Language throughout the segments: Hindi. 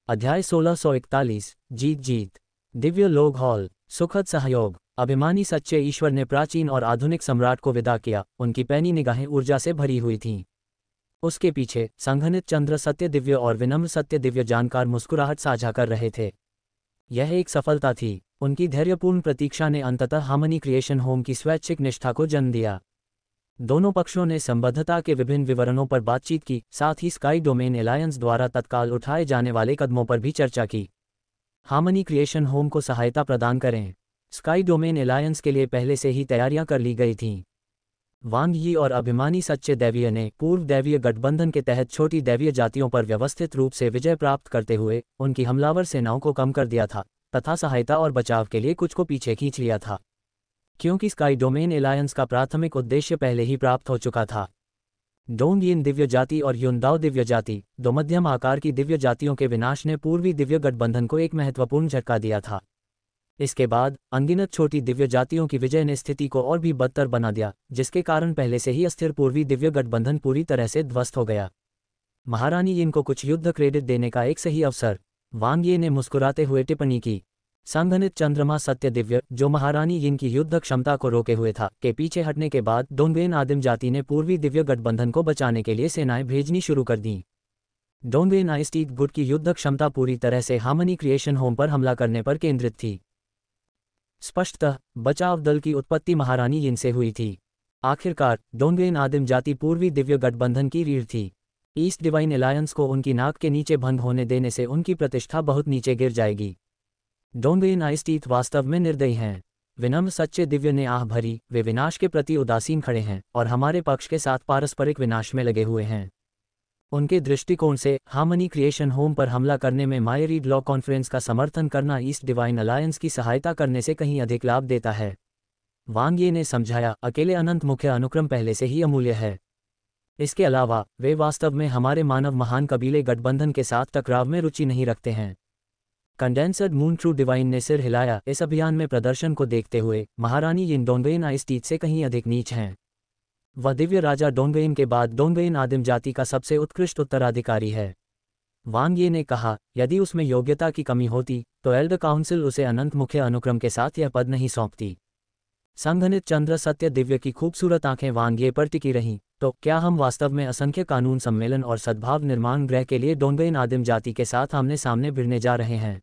अध्याय 1641 जीत जीत। दिव्य लोक हॉल। सुखद सहयोग। अभिमानी सच्चे ईश्वर ने प्राचीन और आधुनिक सम्राट को विदा किया। उनकी पैनी निगाहें ऊर्जा से भरी हुई थीं। उसके पीछे संघनित चंद्र सत्य दिव्य और विनम्र सत्य दिव्य जानकार मुस्कुराहट साझा कर रहे थे। यह एक सफलता थी। उनकी धैर्यपूर्ण प्रतीक्षा ने अंततः हार्मनी क्रिएशन होम की स्वैच्छिक निष्ठा को जन्म दिया। दोनों पक्षों ने संबद्धता के विभिन्न विवरणों पर बातचीत की, साथ ही स्काई डोमेन एलायंस द्वारा तत्काल उठाए जाने वाले कदमों पर भी चर्चा की। हार्मनी क्रिएशन होम को सहायता प्रदान करें। स्काई डोमेन एलायंस के लिए पहले से ही तैयारियां कर ली गई थीं। वांग यी और अभिमानी सच्चे दैवीय ने पूर्व दैवीय गठबंधन के तहत छोटी दैवीय जातियों पर व्यवस्थित रूप से विजय प्राप्त करते हुए उनकी हमलावर सेनाओं को कम कर दिया था तथा सहायता और बचाव के लिए कुछ को पीछे खींच लिया था, क्योंकि स्काई डोमेन एलायंस का प्राथमिक उद्देश्य पहले ही प्राप्त हो चुका था। डोंगयिन दिव्य जाति और युनदाओ दिव्य जाति, दो मध्यम आकार की दिव्य जातियों के विनाश ने पूर्वी दिव्य गठबंधन को एक महत्वपूर्ण झटका दिया था। इसके बाद अनगिनत छोटी दिव्य जातियों की विजय ने स्थिति को और भी बदतर बना दिया, जिसके कारण पहले से ही अस्थिर पूर्वी दिव्य गठबंधन पूरी तरह से ध्वस्त हो गया। महारानी यिन को कुछ युद्ध क्रेडिट देने का एक सही अवसर, वांग ये ने मुस्कुराते हुए टिप्पणी की। संघनित चंद्रमा सत्य दिव्य, जो महारानी यिन की युद्ध क्षमता को रोके हुए था, के पीछे हटने के बाद डोंगबेन आदिम जाति ने पूर्वी दिव्य गठबंधन को बचाने के लिए सेनाएं भेजनी शुरू कर दीं। डोंगबेन आइस्टीक गुट की युद्ध क्षमता पूरी तरह से हार्मनी क्रिएशन होम पर हमला करने पर केंद्रित थी। स्पष्टतः बचाव दल की उत्पत्ति महारानी यिन से हुई थी। आखिरकार डोंगबेन आदिम जाति पूर्वी दिव्य गठबंधन की रीढ़ थी। ईस्ट डिवाइन एलायंस को उनकी नाक के नीचे भंग होने देने से उनकी प्रतिष्ठा बहुत नीचे गिर जाएगी। डोंगबेन आइस्टीक वास्तव में निर्दयी हैं। विनम्र सच्चे दिव्य ने आह भरी, वे विनाश के प्रति उदासीन खड़े हैं और हमारे पक्ष के साथ पारस्परिक विनाश में लगे हुए हैं। उनके दृष्टिकोण से हार्मनी क्रिएशन होम पर हमला करने में मायरीड लॉ कॉन्फ्रेंस का समर्थन करना ईस्ट डिवाइन अलायंस की सहायता करने से कहीं अधिक लाभ देता है। वांग ये ने समझाया, अकेले अनंत मुख्य अनुक्रम पहले से ही अमूल्य है। इसके अलावा वे वास्तव में हमारे मानव महान कबीले गठबंधन के साथ टकराव में रुचि नहीं रखते हैं। कंडेंसर्ड मून ट्रू डिवाइन ने सिर हिलाया। इस अभियान में प्रदर्शन को देखते हुए महारानी यिन डोंगबेन आइस्टीक से कहीं अधिक नीच हैं। वह दिव्य राजा डोंगबेन के बाद डोंगबेन आदिम जाति का सबसे उत्कृष्ट उत्तराधिकारी है। वांग ये ने कहा, यदि उसमें योग्यता की कमी होती तो एल्डर काउंसिल उसे अनंत मुख्य अनुक्रम के साथ यह पद नहीं सौंपती। संघनित चंद्र सत्य दिव्य की खूबसूरत आंखें वांग ये पर टिकी रहीं। तो क्या हम वास्तव में असंख्य कानून सम्मेलन और सद्भाव निर्माण ग्रह के लिए डोंगबेन आदिम जाति के साथ आमने सामने भिड़ने जा रहे हैं?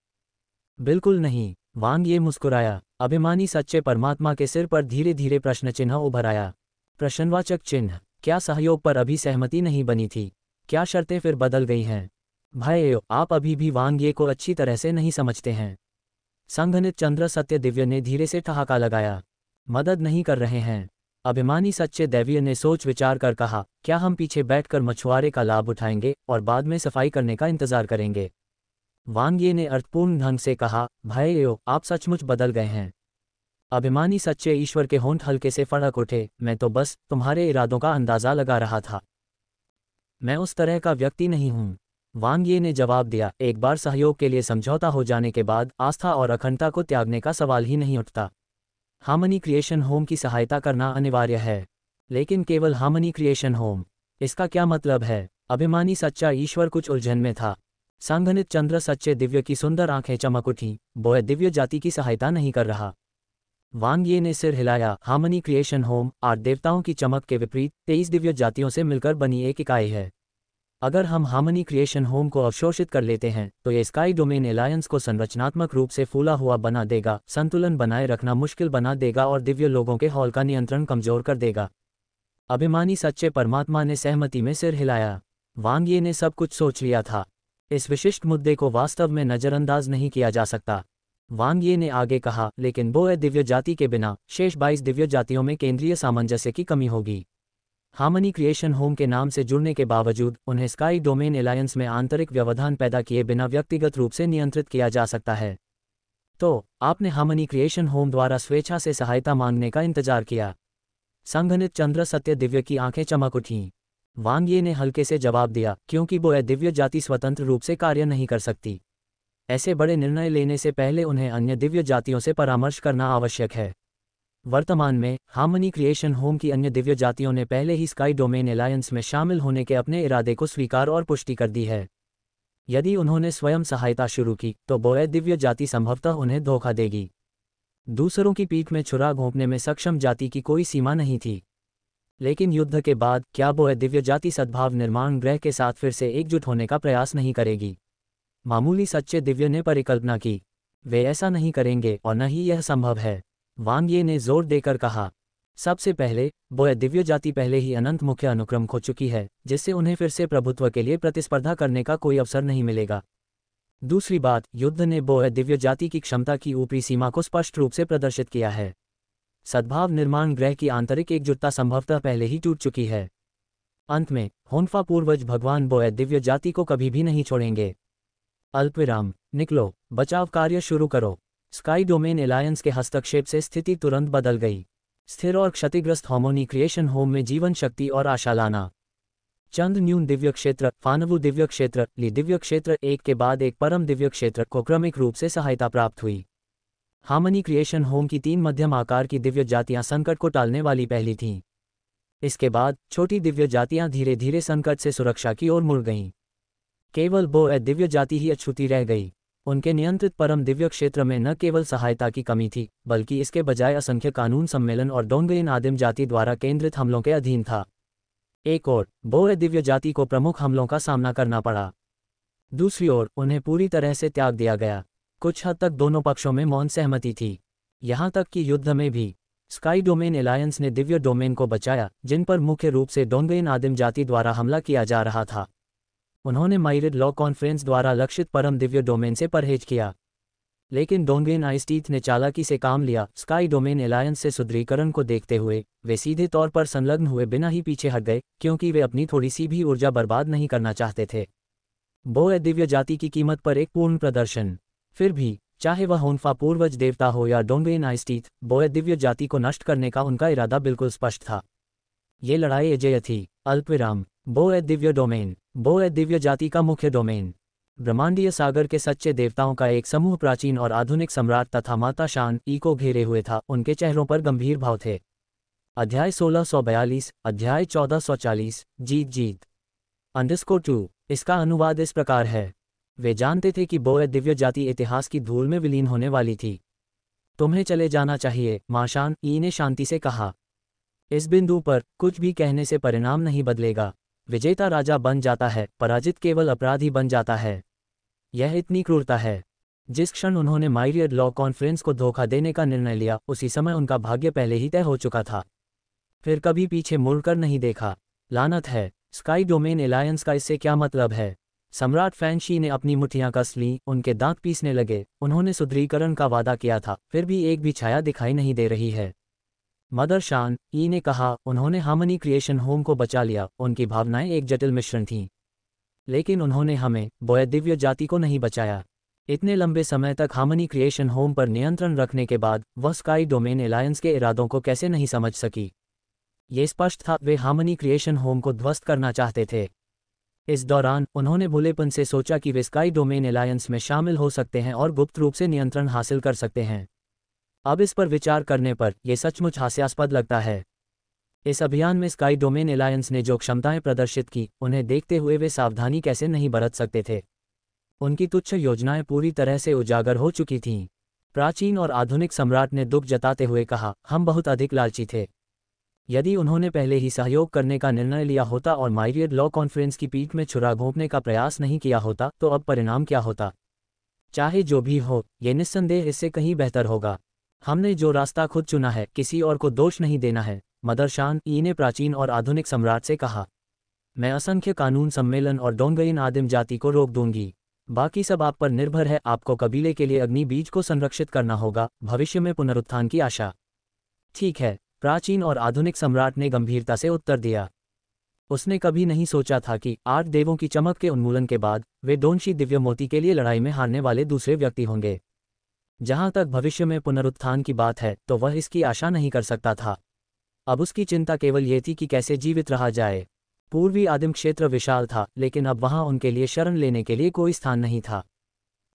बिल्कुल नहीं। वांग ये मुस्कुराया। अभिमानी सच्चे परमात्मा के सिर पर धीरे धीरे प्रश्न चिन्ह उभर आया। प्रश्नवाचक चिन्ह। क्या सहयोग पर अभी सहमति नहीं बनी थी? क्या शर्तें फिर बदल गई हैं? भाइयों, आप अभी भी वांग ये को अच्छी तरह से नहीं समझते हैं। संघनित चंद्र सत्य दिव्य ने धीरे से ठहाका लगाया। मदद नहीं कर रहे हैं। अभिमानी सच्चे दैवीय ने सोच विचार कर कहा, क्या हम पीछे बैठकर मछुआरे का लाभ उठाएंगे और बाद में सफाई करने का इंतजार करेंगे? वांग ये ने अर्थपूर्ण ढंग से कहा, भाइयों, आप सचमुच बदल गए हैं। अभिमानी सच्चे ईश्वर के होंठ हल्के से फड़क उठे। मैं तो बस तुम्हारे इरादों का अंदाजा लगा रहा था। मैं उस तरह का व्यक्ति नहीं हूं। वांग ये ने जवाब दिया, एक बार सहयोग के लिए समझौता हो जाने के बाद आस्था और अखंडता को त्यागने का सवाल ही नहीं उठता। हार्मनी क्रिएशन होम की सहायता करना अनिवार्य है, लेकिन केवल हार्मनी क्रिएशन होम। इसका क्या मतलब है? अभिमानी सच्चा ईश्वर कुछ उलझन में था। संघनित चंद्र सच्चे दिव्य की सुंदर आंखें चमक उठीं। वो दिव्य जाति की सहायता नहीं कर रहा। वांग ये ने सिर हिलाया। हार्मनी क्रिएशन होम 8 देवताओं की चमक के विपरीत 23 दिव्य जातियों से मिलकर बनी एक इकाई है। अगर हम हार्मनी क्रिएशन होम को अवशोषित कर लेते हैं तो ये स्काई डोमेन एलायंस को संरचनात्मक रूप से फूला हुआ बना देगा, संतुलन बनाए रखना मुश्किल बना देगा और दिव्य लोगों के हॉल का नियंत्रण कमजोर कर देगा। अभिमानी सच्चे परमात्मा ने सहमति में सिर हिलाया। वांग ये ने सब कुछ सोच लिया था। इस विशिष्ट मुद्दे को वास्तव में नजरअंदाज नहीं किया जा सकता। वांग ये ने आगे कहा, लेकिन बोए दिव्य जाति के बिना शेष 22 दिव्य जातियों में केंद्रीय सामंजस्य की कमी होगी। हार्मनी क्रिएशन होम के नाम से जुड़ने के बावजूद उन्हें स्काई डोमेन एलायंस में आंतरिक व्यवधान पैदा किए बिना व्यक्तिगत रूप से नियंत्रित किया जा सकता है। तो आपने हार्मनी क्रिएशन होम द्वारा स्वेच्छा से सहायता मांगने का इंतजार किया? संघनित चंद्र सत्य दिव्य की आंखें चमक उठीं। वांग ये ने हल्के से जवाब दिया, क्योंकि वो दिव्य जाति स्वतंत्र रूप से कार्य नहीं कर सकती। ऐसे बड़े निर्णय लेने से पहले उन्हें अन्य दिव्य जातियों से परामर्श करना आवश्यक है। वर्तमान में हार्मनी क्रिएशन होम की अन्य दिव्य जातियों ने पहले ही स्काई डोमेन एलायंस में शामिल होने के अपने इरादे को स्वीकार और पुष्टि कर दी है। यदि उन्होंने स्वयं सहायता शुरू की तो बोए दिव्य जाति संभवतः उन्हें धोखा देगी। दूसरों की पीठ में छुरा घोंपने में सक्षम जाति की कोई सीमा नहीं थी। लेकिन युद्ध के बाद क्या बोए दिव्य जाति सद्भाव निर्माण ग्रह के साथ फिर से एकजुट होने का प्रयास नहीं करेगी? मामूली सच्चे दिव्य ने परिकल्पना की, वे ऐसा नहीं करेंगे और न ही यह संभव है, वांग ये ने जोर देकर कहा। सबसे पहले, बोए दिव्य जाति पहले ही अनंत मुख्य अनुक्रम खो चुकी है, जिससे उन्हें फिर से प्रभुत्व के लिए प्रतिस्पर्धा करने का कोई अवसर नहीं मिलेगा। दूसरी बात, युद्ध ने बोए दिव्य जाति की क्षमता की ऊपरी सीमा को स्पष्ट रूप से प्रदर्शित किया है। सद्भाव निर्माण ग्रह की आंतरिक एकजुटता संभवतः पहले ही टूट चुकी है। अंत में, होन्फा पूर्वज भगवान बोए दिव्य जाति को कभी भी नहीं छोड़ेंगे। अल्पविराम, निकलो, बचाव कार्य शुरू करो। स्काई डोमेन एलायंस के हस्तक्षेप से स्थिति तुरंत बदल गई। स्थिर और क्षतिग्रस्त हार्मोनी क्रिएशन होम में जीवन शक्ति और आशा लाना। चंद न्यून दिव्य क्षेत्र, फानवु दिव्य क्षेत्र, ली दिव्य क्षेत्र, एक के बाद एक परम दिव्य क्षेत्र को क्रमिक रूप से सहायता प्राप्त हुई। हार्मनी क्रिएशन होम की 3 मध्यम आकार की दिव्य जातियां संकट को टालने वाली पहली थीं। इसके बाद छोटी दिव्य जातियां धीरे धीरे संकट से सुरक्षा की ओर मुड़ गईं। केवल बोए दिव्य जाति ही अछूती रह गई। उनके नियंत्रित परम दिव्य क्षेत्र में न केवल सहायता की कमी थी, बल्कि इसके बजाय असंख्य कानून सम्मेलन और डोंगयन आदिम जाति द्वारा केंद्रित हमलों के अधीन था। एक ओर, बोए दिव्य जाति को प्रमुख हमलों का सामना करना पड़ा। दूसरी ओर, उन्हें पूरी तरह से त्याग दिया गया। कुछ हद तक दोनों पक्षों में मौन सहमति थी। यहाँ तक कि युद्ध में भी स्काई डोमेन एलायंस ने दिव्य डोमेन को बचाया, जिन पर मुख्य रूप से डोंगयन आदिम जाति द्वारा हमला किया जा रहा था। उन्होंने माइरिड लॉ कॉन्फ्रेंस द्वारा लक्षित परम दिव्य डोमेन से परहेज किया। लेकिन डोंगयन आइस्टीथ ने चालाकी से काम लिया। स्काई डोमेन एलायंस से सुदृढ़ीकरण को देखते हुए वे सीधे तौर पर संलग्न हुए बिना ही पीछे हट गए, क्योंकि वे अपनी थोड़ी सी भी ऊर्जा बर्बाद नहीं करना चाहते थे। बोए दिव्य जाति की कीमत पर एक पूर्ण प्रदर्शन। फिर भी, चाहे वह होन्फा पूर्वज देवता हो या डोंगयन आइस्टीथ, बोए दिव्य जाति को नष्ट करने का उनका इरादा बिल्कुल स्पष्ट था। ये लड़ाई अजेय थी। अल्पविराम, बोए दिव्य डोमेन। बोए दिव्य जाति का मुख्य डोमेन ब्रह्मांडीय सागर के सच्चे देवताओं का एक समूह प्राचीन और आधुनिक सम्राट तथा माता शान ई को घेरे हुए था। उनके चेहरों पर गंभीर भाव थे। अध्याय 1642, अध्याय 1440, जीत जीत _2। इसका अनुवाद इस प्रकार है। वे जानते थे कि बोए दिव्य जाति इतिहास की धूल में विलीन होने वाली थी। तुम्हें चले जाना चाहिए, मां शान ई ने शांति से कहा। इस बिंदु पर कुछ भी कहने से परिणाम नहीं बदलेगा। विजेता राजा बन जाता है, पराजित केवल अपराधी बन जाता है। यह इतनी क्रूरता है। जिस क्षण उन्होंने माइरिड लॉ कॉन्फ्रेंस को धोखा देने का निर्णय लिया, उसी समय उनका भाग्य पहले ही तय हो चुका था। फिर कभी पीछे मुड़कर नहीं देखा। लानत है, स्काई डोमेन एलायंस का इससे क्या मतलब है? सम्राट फैंशी ने अपनी मुठ्ठियां कस लीं, उनके दांत पीसने लगे। उन्होंने सुदृढ़ीकरण का वादा किया था, फिर भी एक भी छाया दिखाई नहीं दे रही है। मदर शान ई ने कहा, उन्होंने हार्मनी क्रिएशन होम को बचा लिया। उनकी भावनाएं एक जटिल मिश्रण थीं। लेकिन उन्होंने हमें, बोए दिव्य जाति को नहीं बचाया। इतने लंबे समय तक हार्मनी क्रिएशन होम पर नियंत्रण रखने के बाद वह स्काई डोमेन एलायंस के इरादों को कैसे नहीं समझ सकी? ये स्पष्ट था, वे हार्मनी क्रिएशन होम को ध्वस्त करना चाहते थे। इस दौरान उन्होंने भोलेपन से सोचा कि वे स्काई डोमेन एलायंस में शामिल हो सकते हैं और गुप्त रूप से नियंत्रण हासिल कर सकते हैं। अब इस पर विचार करने पर यह सचमुच हास्यास्पद लगता है। इस अभियान में स्काई डोमेन एलायंस ने जो क्षमताएं प्रदर्शित की, उन्हें देखते हुए वे सावधानी कैसे नहीं बरत सकते थे। उनकी तुच्छ योजनाएं पूरी तरह से उजागर हो चुकी थीं। प्राचीन और आधुनिक सम्राट ने दुख जताते हुए कहा, हम बहुत अधिक लालची थे। यदि उन्होंने पहले ही सहयोग करने का निर्णय लिया होता और माइरिड लॉ कॉन्फ्रेंस की पीठ में छुरा घोंपने का प्रयास नहीं किया होता, तो अब परिणाम क्या होता? चाहे जो भी हो, ये निस्संदेह इससे कहीं बेहतर होगा। हमने जो रास्ता खुद चुना है, किसी और को दोष नहीं देना है, मदर शान ई ने प्राचीन और आधुनिक सम्राट से कहा। मैं असंख्य कानून सम्मेलन और डोंगयन आदिम जाति को रोक दूंगी। बाकी सब आप पर निर्भर है। आपको कबीले के लिए अग्नि बीज को संरक्षित करना होगा, भविष्य में पुनरुत्थान की आशा। ठीक है, प्राचीन और आधुनिक सम्राट ने गंभीरता से उत्तर दिया। उसने कभी नहीं सोचा था कि 8 देवों की चमक के उन्मूलन के बाद वे डोंशी दिव्य मोती के लिए लड़ाई में हारने वाले दूसरे व्यक्ति होंगे। जहां तक भविष्य में पुनरुत्थान की बात है, तो वह इसकी आशा नहीं कर सकता था। अब उसकी चिंता केवल ये थी कि कैसे जीवित रहा जाए। पूर्वी आदिम क्षेत्र विशाल था, लेकिन अब वहां उनके लिए शरण लेने के लिए कोई स्थान नहीं था।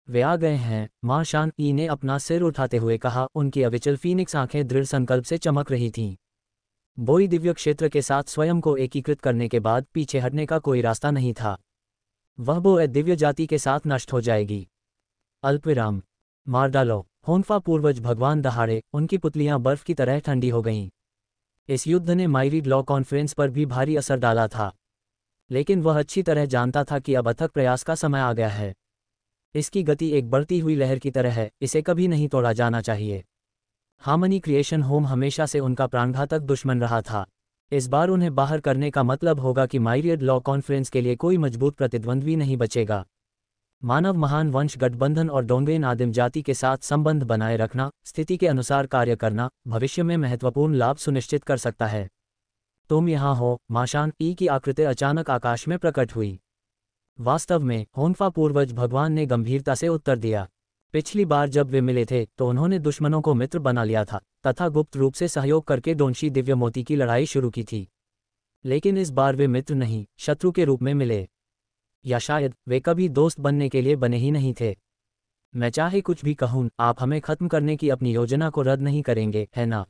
वे आ गए हैं, मां शान ई ने अपना सिर उठाते हुए कहा। उनकी अविचल फीनिक्स आंखें दृढ़ संकल्प से चमक रही थीं। बोई दिव्य क्षेत्र के साथ स्वयं को एकीकृत करने के बाद पीछे हटने का कोई रास्ता नहीं था। वह बो दिव्य जाति के साथ नष्ट हो जाएगी। अल्पविराम। मार डालो। होन्फा पूर्वज भगवान दहाड़े उनकी पुतलियां बर्फ की तरह ठंडी हो गईं। इस युद्ध ने माइरीड लॉ कॉन्फ्रेंस पर भी भारी असर डाला था, लेकिन वह अच्छी तरह जानता था कि अब अथक प्रयास का समय आ गया है। इसकी गति एक बढ़ती हुई लहर की तरह है, इसे कभी नहीं तोड़ा जाना चाहिए। हार्मनी क्रिएशन होम हमेशा से उनका प्राणघातक दुश्मन रहा था। इस बार उन्हें बाहर करने का मतलब होगा कि माइरियड लॉ कॉन्फ्रेंस के लिए कोई मजबूत प्रतिद्वंद्वी नहीं बचेगा। मानव महान वंश गठबंधन और डोंगेन आदिम जाति के साथ संबंध बनाए रखना, स्थिति के अनुसार कार्य करना, भविष्य में महत्वपूर्ण लाभ सुनिश्चित कर सकता है। तुम यहाँ हो, माशान। ई की आकृति अचानक आकाश में प्रकट हुई। वास्तव में होन्फा पूर्वज भगवान ने गंभीरता से उत्तर दिया। पिछली बार जब वे मिले थे तो उन्होंने दुश्मनों को मित्र बना लिया था तथा गुप्त रूप से सहयोग करके डोंशी दिव्य मोती की लड़ाई शुरू की थी। लेकिन इस बार वे मित्र नहीं, शत्रु के रूप में मिले, या शायद वे कभी दोस्त बनने के लिए बने ही नहीं थे। मैं चाहे कुछ भी कहूं, आप हमें खत्म करने की अपनी योजना को रद्द नहीं करेंगे, है ना?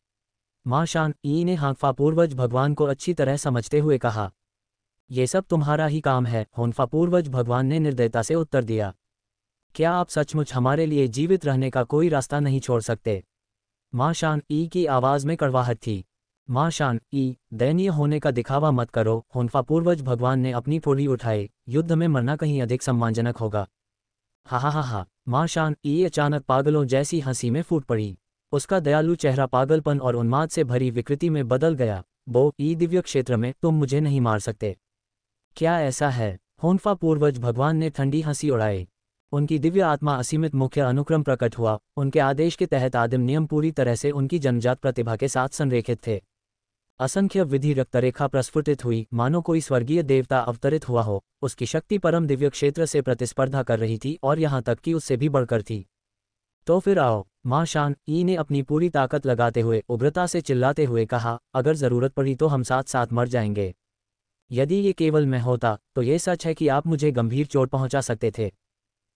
मां शान ई ने होन्फा पूर्वज भगवान को अच्छी तरह समझते हुए कहा। ये सब तुम्हारा ही काम है, होन्फा पूर्वज भगवान ने निर्दयता से उत्तर दिया। क्या आप सचमुच हमारे लिए जीवित रहने का कोई रास्ता नहीं छोड़ सकते? मां शान ई की आवाज में कड़वाहट थी। मां शान ई, दयनीय होने का दिखावा मत करो, होन्फा पूर्वज भगवान ने अपनी ठोड़ी उठाई। युद्ध में मरना कहीं अधिक सम्मानजनक होगा। हा हा हा हा। मां शान ई अचानक पागलों जैसी हंसी में फूट पड़ी। उसका दयालु चेहरा पागलपन और उन्माद से भरी विकृति में बदल गया। बो ई दिव्य क्षेत्र में तुम मुझे नहीं मार सकते। क्या ऐसा है? होन्फा पूर्वज भगवान ने ठंडी हंसी उड़ाई। उनकी दिव्य आत्मा असीमित मुख्य अनुक्रम प्रकट हुआ। उनके आदेश के तहत आदिम नियम पूरी तरह से उनकी जन्मजात प्रतिभा के साथ संरेखित थे। असंख्य विधि रक्तरेखा प्रस्फुटित हुई, मानो कोई स्वर्गीय देवता अवतरित हुआ हो। उसकी शक्ति परम दिव्य क्षेत्र से प्रतिस्पर्धा कर रही थी और यहाँ तक कि उससे भी बढ़कर थी। तो फिर आओ, मां शान ई ने अपनी पूरी ताकत लगाते हुए उग्रता से चिल्लाते हुए कहा, अगर जरूरत पड़ी तो हम साथ साथ मर जाएंगे। यदि ये केवल मैं होता तो ये सच है कि आप मुझे गंभीर चोट पहुंचा सकते थे।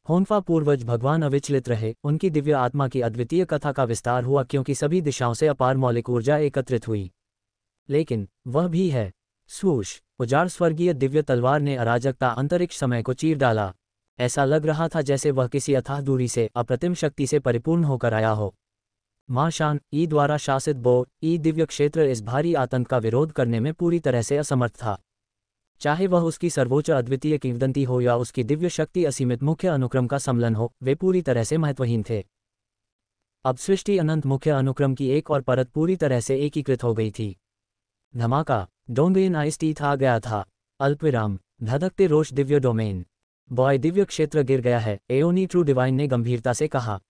होन्फा पूर्वज भगवान अविचलित रहे। उनकी दिव्य आत्मा की अद्वितीय कथा का विस्तार हुआ क्योंकि सभी दिशाओं से अपार मौलिक ऊर्जा एकत्रित हुई। लेकिन वह भी है। स्वूश, उजाड़ स्वर्गीय दिव्य तलवार ने अराजकता अंतरिक्ष समय को चीर डाला। ऐसा लग रहा था जैसे वह किसी अथाह दूरी से अप्रतिम शक्ति से परिपूर्ण होकर आया हो। मां शान ई द्वारा शासित बो ई दिव्य क्षेत्र इस भारी आतंक का विरोध करने में पूरी तरह से असमर्थ था। चाहे वह उसकी सर्वोच्च अद्वितीय किंवदंती हो या उसकी दिव्य शक्ति असीमित मुख्य अनुक्रम का सम्मिलन हो, वे पूरी तरह से महत्वहीन थे। अब सृष्टि अनंत मुख्य अनुक्रम की एक और परत पूरी तरह से एकीकृत हो गई थी। धमाका। डोंगेन आइस्टीथ आ गया था। अल्पविराम। धधकते रोष दिव्य डोमेन। बॉय दिव्य क्षेत्र गिर गया है, एओनी ट्रू डिवाइन ने गंभीरता से कहा।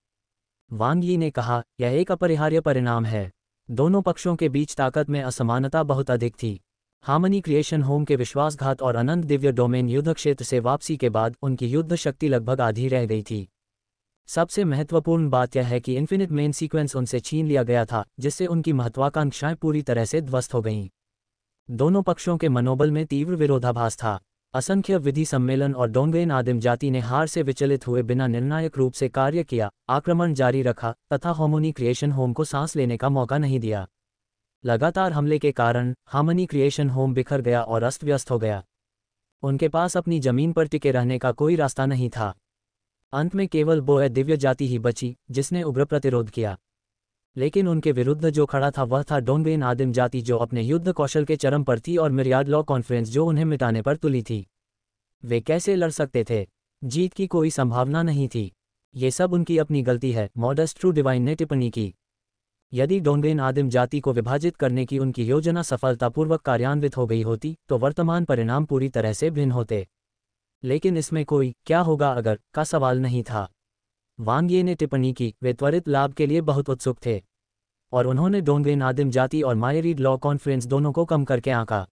वांग यी ने कहा, यह एक अपरिहार्य परिणाम है। दोनों पक्षों के बीच ताकत में असमानता बहुत अधिक थी। हार्मनी क्रिएशन होम के विश्वासघात और अनंत दिव्य डोमेन युद्ध क्षेत्र से वापसी के बाद उनकी युद्ध शक्ति लगभग आधी रह गई थी। सबसे महत्वपूर्ण बात यह है कि इन्फिनिट मेन सीक्वेंस उनसे छीन लिया गया था, जिससे उनकी महत्वाकांक्षाएं पूरी तरह से ध्वस्त हो गईं। दोनों पक्षों के मनोबल में तीव्र विरोधाभास था। असंख्य विधि सम्मेलन और डोंगेन आदिम जाति ने हार से विचलित हुए बिना निर्णायक रूप से कार्य किया, आक्रमण जारी रखा तथा हार्मनी क्रिएशन होम को सांस लेने का मौका नहीं दिया। लगातार हमले के कारण हार्मनी क्रिएशन होम बिखर गया और अस्त व्यस्त हो गया। उनके पास अपनी जमीन पर टिके रहने का कोई रास्ता नहीं था। अंत में केवल बोए दिव्य जाति ही बची जिसने उग्र प्रतिरोध किया। लेकिन उनके विरुद्ध जो खड़ा था वह था डोंगेन आदिम जाति, जो अपने युद्ध कौशल के चरम पर थी, और मिरियाड लॉ कॉन्फ्रेंस जो उन्हें मिटाने पर तुली थी। वे कैसे लड़ सकते थे? जीत की कोई संभावना नहीं थी। ये सब उनकी अपनी गलती है, मॉडेस्ट ट्रू डिवाइन ने टिप्पणी की। यदि डोंगेन आदिम जाति को विभाजित करने की उनकी योजना सफलतापूर्वक कार्यान्वित हो गई होती तो वर्तमान परिणाम पूरी तरह से भिन्न होते। लेकिन इसमें कोई क्या होगा अगर का सवाल नहीं था। वांग ये ने टिप्पणी की, वे त्वरित लाभ के लिए बहुत उत्सुक थे और उन्होंने डोंगेन आदिम जाति और मायरीड लॉ कॉन्फ्रेंस दोनों को कम करके आंका।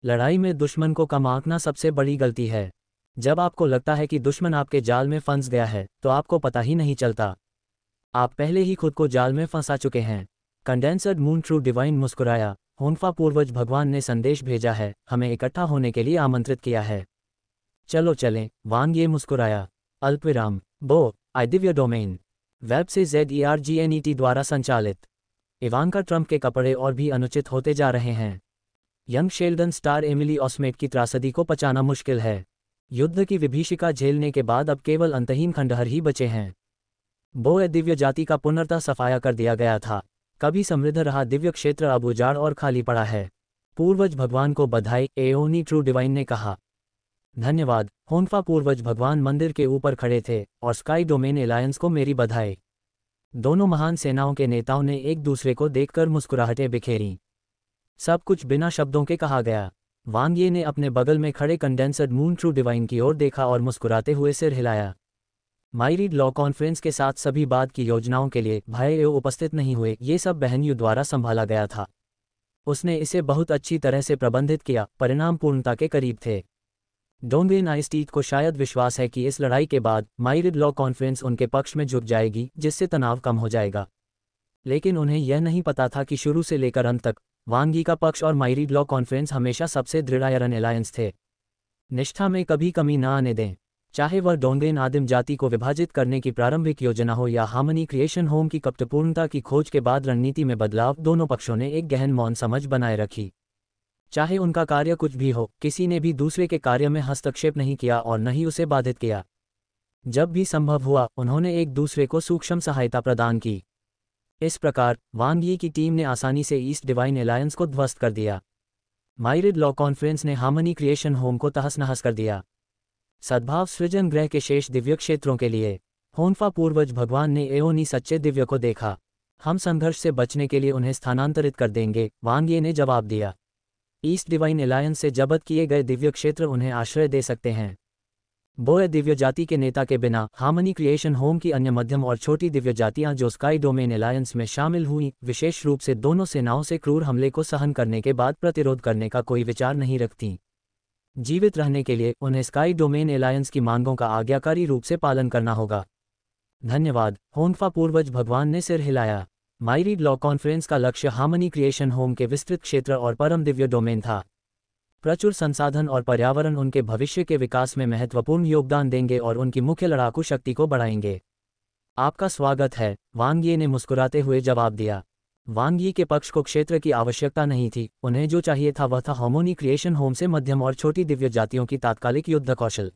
लड़ाई में दुश्मन को कम आंकना सबसे बड़ी गलती है। जब आपको लगता है कि दुश्मन आपके जाल में फंस गया है तो आपको पता ही नहीं चलता, आप पहले ही खुद को जाल में फंसा चुके हैं। कंडेंसर्ड मून ट्रू डिवाइन मुस्कुराया। होन्फा पूर्वज भगवान ने संदेश भेजा है, हमें इकट्ठा होने के लिए आमंत्रित किया है। चलो चलें, वांग ये मुस्कुराया। अल्पविराम। बो आई दिव्य डोमेन वेब से ZERGNET द्वारा संचालित। इवांका ट्रंप के कपड़े और भी अनुचित होते जा रहे हैं। यंग शेल्डन स्टार एमिली ऑस्मेट की त्रासदी को पचाना मुश्किल है। युद्ध की विभीषिका झेलने के बाद अब केवल अंतहीन खंडहर ही बचे हैं। बोए दिव्य जाति का पुनर्तः सफाया कर दिया गया था। कभी समृद्ध रहा दिव्य क्षेत्र अब उजाड़ और खाली पड़ा है। पूर्वज भगवान को बधाई, एओनी ट्रू डिवाइन ने कहा। धन्यवाद होन्फा। पूर्वज भगवान मंदिर के ऊपर खड़े थे और स्काई डोमेन एलायंस को मेरी बधाई। दोनों महान सेनाओं के नेताओं ने एक दूसरे को देखकर मुस्कुराहटें बिखेरी। सब कुछ बिना शब्दों के कहा गया। वांग ये ने अपने बगल में खड़े कंडेंसर्ड मून ट्रू डिवाइन की ओर देखा और मुस्कुराते हुए सिर हिलाया। माइरीड लॉ कॉन्फ्रेंस के साथ सभी बाद की योजनाओं के लिए भाई उपस्थित नहीं हुए। ये सब बहन यू द्वारा संभाला गया था। उसने इसे बहुत अच्छी तरह से प्रबंधित किया। परिणाम पूर्णता के करीब थे। डोंगवेन आइस्टीथ को शायद विश्वास है कि इस लड़ाई के बाद माइरीड लॉ कॉन्फ्रेंस उनके पक्ष में झुक जाएगी, जिससे तनाव कम हो जाएगा। लेकिन उन्हें यह नहीं पता था कि शुरू से लेकर अंत तक वांग यी का पक्ष और माइरीड लॉ कॉन्फ्रेंस हमेशा सबसे दृढ़ आयरन एलायंस थे। निष्ठा में कभी कमी न आने दें। चाहे वह डोंगवेन आदिम जाति को विभाजित करने की प्रारंभिक योजना हो या हार्मनी क्रिएशन होम की कपटपूर्णता की खोज के बाद रणनीति में बदलाव, दोनों पक्षों ने एक गहन मौन समझ बनाए रखी। चाहे उनका कार्य कुछ भी हो, किसी ने भी दूसरे के कार्य में हस्तक्षेप नहीं किया और न ही उसे बाधित किया। जब भी संभव हुआ, उन्होंने एक दूसरे को सूक्ष्म सहायता प्रदान की। इस प्रकार वांग यी की टीम ने आसानी से ईस्ट डिवाइन एलायंस को ध्वस्त कर दिया। माइरीड लॉ कॉन्फ्रेंस ने हार्मनी क्रिएशन होम को तहस नहस कर दिया। सद्भाव सृजन ग्रह के शेष दिव्य क्षेत्रों के लिए होन्फा पूर्वज भगवान ने एओनी सच्चे दिव्य को देखा। हम संघर्ष से बचने के लिए उन्हें स्थानांतरित कर देंगे, वांग ये ने जवाब दिया। ईस्ट डिवाइन एलायंस से जब्त किए गए दिव्य क्षेत्र उन्हें आश्रय दे सकते हैं। बोए दिव्य जाति के नेता के बिना हार्मनी क्रिएशन होम की अन्य मध्यम और छोटी दिव्य जातियां जो स्काई डोमेन एलायंस में शामिल हुईं, विशेष रूप से दोनों सेनाओं से क्रूर हमले को सहन करने के बाद प्रतिरोध करने का कोई विचार नहीं रखतीं। जीवित रहने के लिए उन्हें स्काई डोमेन एलायंस की मांगों का आज्ञाकारी रूप से पालन करना होगा। धन्यवाद होन्फा। पूर्वज भगवान ने सिर हिलाया। माइरीड लॉ कॉन्फ्रेंस का लक्ष्य हार्मनी क्रिएशन होम के विस्तृत क्षेत्र और परम दिव्य डोमेन था। प्रचुर संसाधन और पर्यावरण उनके भविष्य के विकास में महत्वपूर्ण योगदान देंगे और उनकी मुख्य लड़ाकू शक्ति को बढ़ाएंगे। आपका स्वागत है, वांग यी ने मुस्कुराते हुए जवाब दिया। वांग यी के पक्ष को क्षेत्र की आवश्यकता नहीं थी। उन्हें जो चाहिए था वह था हार्मनी क्रिएशन होम से मध्यम और छोटी दिव्य जातियों की तात्कालिक युद्ध कौशल।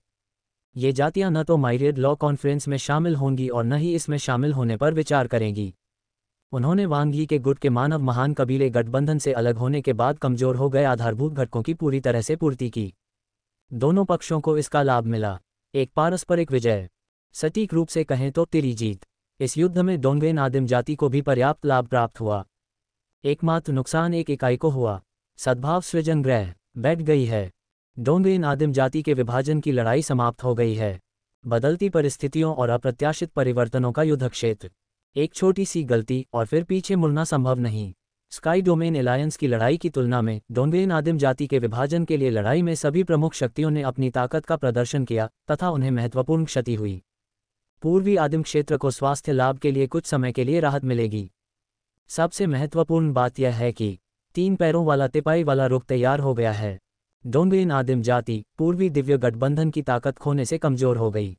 ये जातियां न तो माइरीड लॉ कॉन्फ्रेंस में शामिल होंगी और न ही इसमें शामिल होने पर विचार करेंगी। उन्होंने वांग यी के गुट के मानव महान कबीले गठबंधन से अलग होने के बाद कमजोर हो गए आधारभूत घटकों की पूरी तरह से पूर्ति की। दोनों पक्षों को इसका लाभ मिला। एक पारस्परिक विजय। सटीक रूप से कहें तो तेरी जीत। इस युद्ध में डोंगवेन आदिम जाति को भी पर्याप्त लाभ प्राप्त हुआ। एकमात्र नुकसान एक इकाई को हुआ। सद्भाव सृजन ग्रह बैठ गई है। डोंगवेन आदिम जाति के विभाजन की लड़ाई समाप्त हो गई है। बदलती परिस्थितियों और अप्रत्याशित परिवर्तनों का युद्ध क्षेत्र। एक छोटी सी गलती और फिर पीछे मुड़ना संभव नहीं। स्काई डोमेन एलायंस की लड़ाई की तुलना में डोंगवेन आदिम जाति के विभाजन के लिए लड़ाई में सभी प्रमुख शक्तियों ने अपनी ताकत का प्रदर्शन किया तथा उन्हें महत्वपूर्ण क्षति हुई। पूर्वी आदिम क्षेत्र को स्वास्थ्य लाभ के लिए कुछ समय के लिए राहत मिलेगी। सबसे महत्वपूर्ण बात यह है कि 3 पैरों वाला तिपाई वाला रुख तैयार हो गया है। डोंगवेन आदिम जाति पूर्वी दिव्य गठबंधन की ताकत खोने से कमजोर हो गई।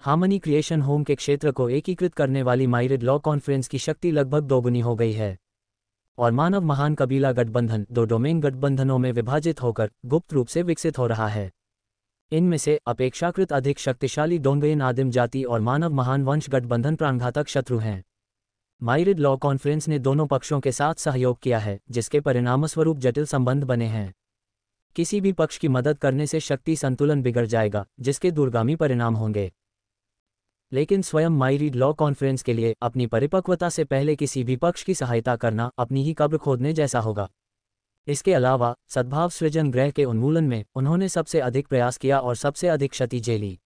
हार्मनी क्रिएशन होम के क्षेत्र को एकीकृत करने वाली माइरीड लॉ कॉन्फ्रेंस की शक्ति लगभग दोगुनी हो गई है और मानव महान कबीला गठबंधन 2 डोमेन गठबंधनों में विभाजित होकर गुप्त रूप से विकसित हो रहा है। इनमें से अपेक्षाकृत अधिक शक्तिशाली डोंगवेन आदिम जाति और मानव महान वंश गठबंधन प्राणघातक शत्रु हैं। माइरीड लॉ कॉन्फ्रेंस ने दोनों पक्षों के साथ सहयोग किया है, जिसके परिणामस्वरूप जटिल संबंध बने हैं। किसी भी पक्ष की मदद करने से शक्ति संतुलन बिगड़ जाएगा, जिसके दूरगामी परिणाम होंगे। लेकिन स्वयं माइरीड लॉ कॉन्फ्रेंस के लिए अपनी परिपक्वता से पहले किसी भी पक्ष की सहायता करना अपनी ही कब्र खोदने जैसा होगा। इसके अलावा सद्भाव सृजन ग्रह के उन्मूलन में उन्होंने सबसे अधिक प्रयास किया और सबसे अधिक क्षति झेली।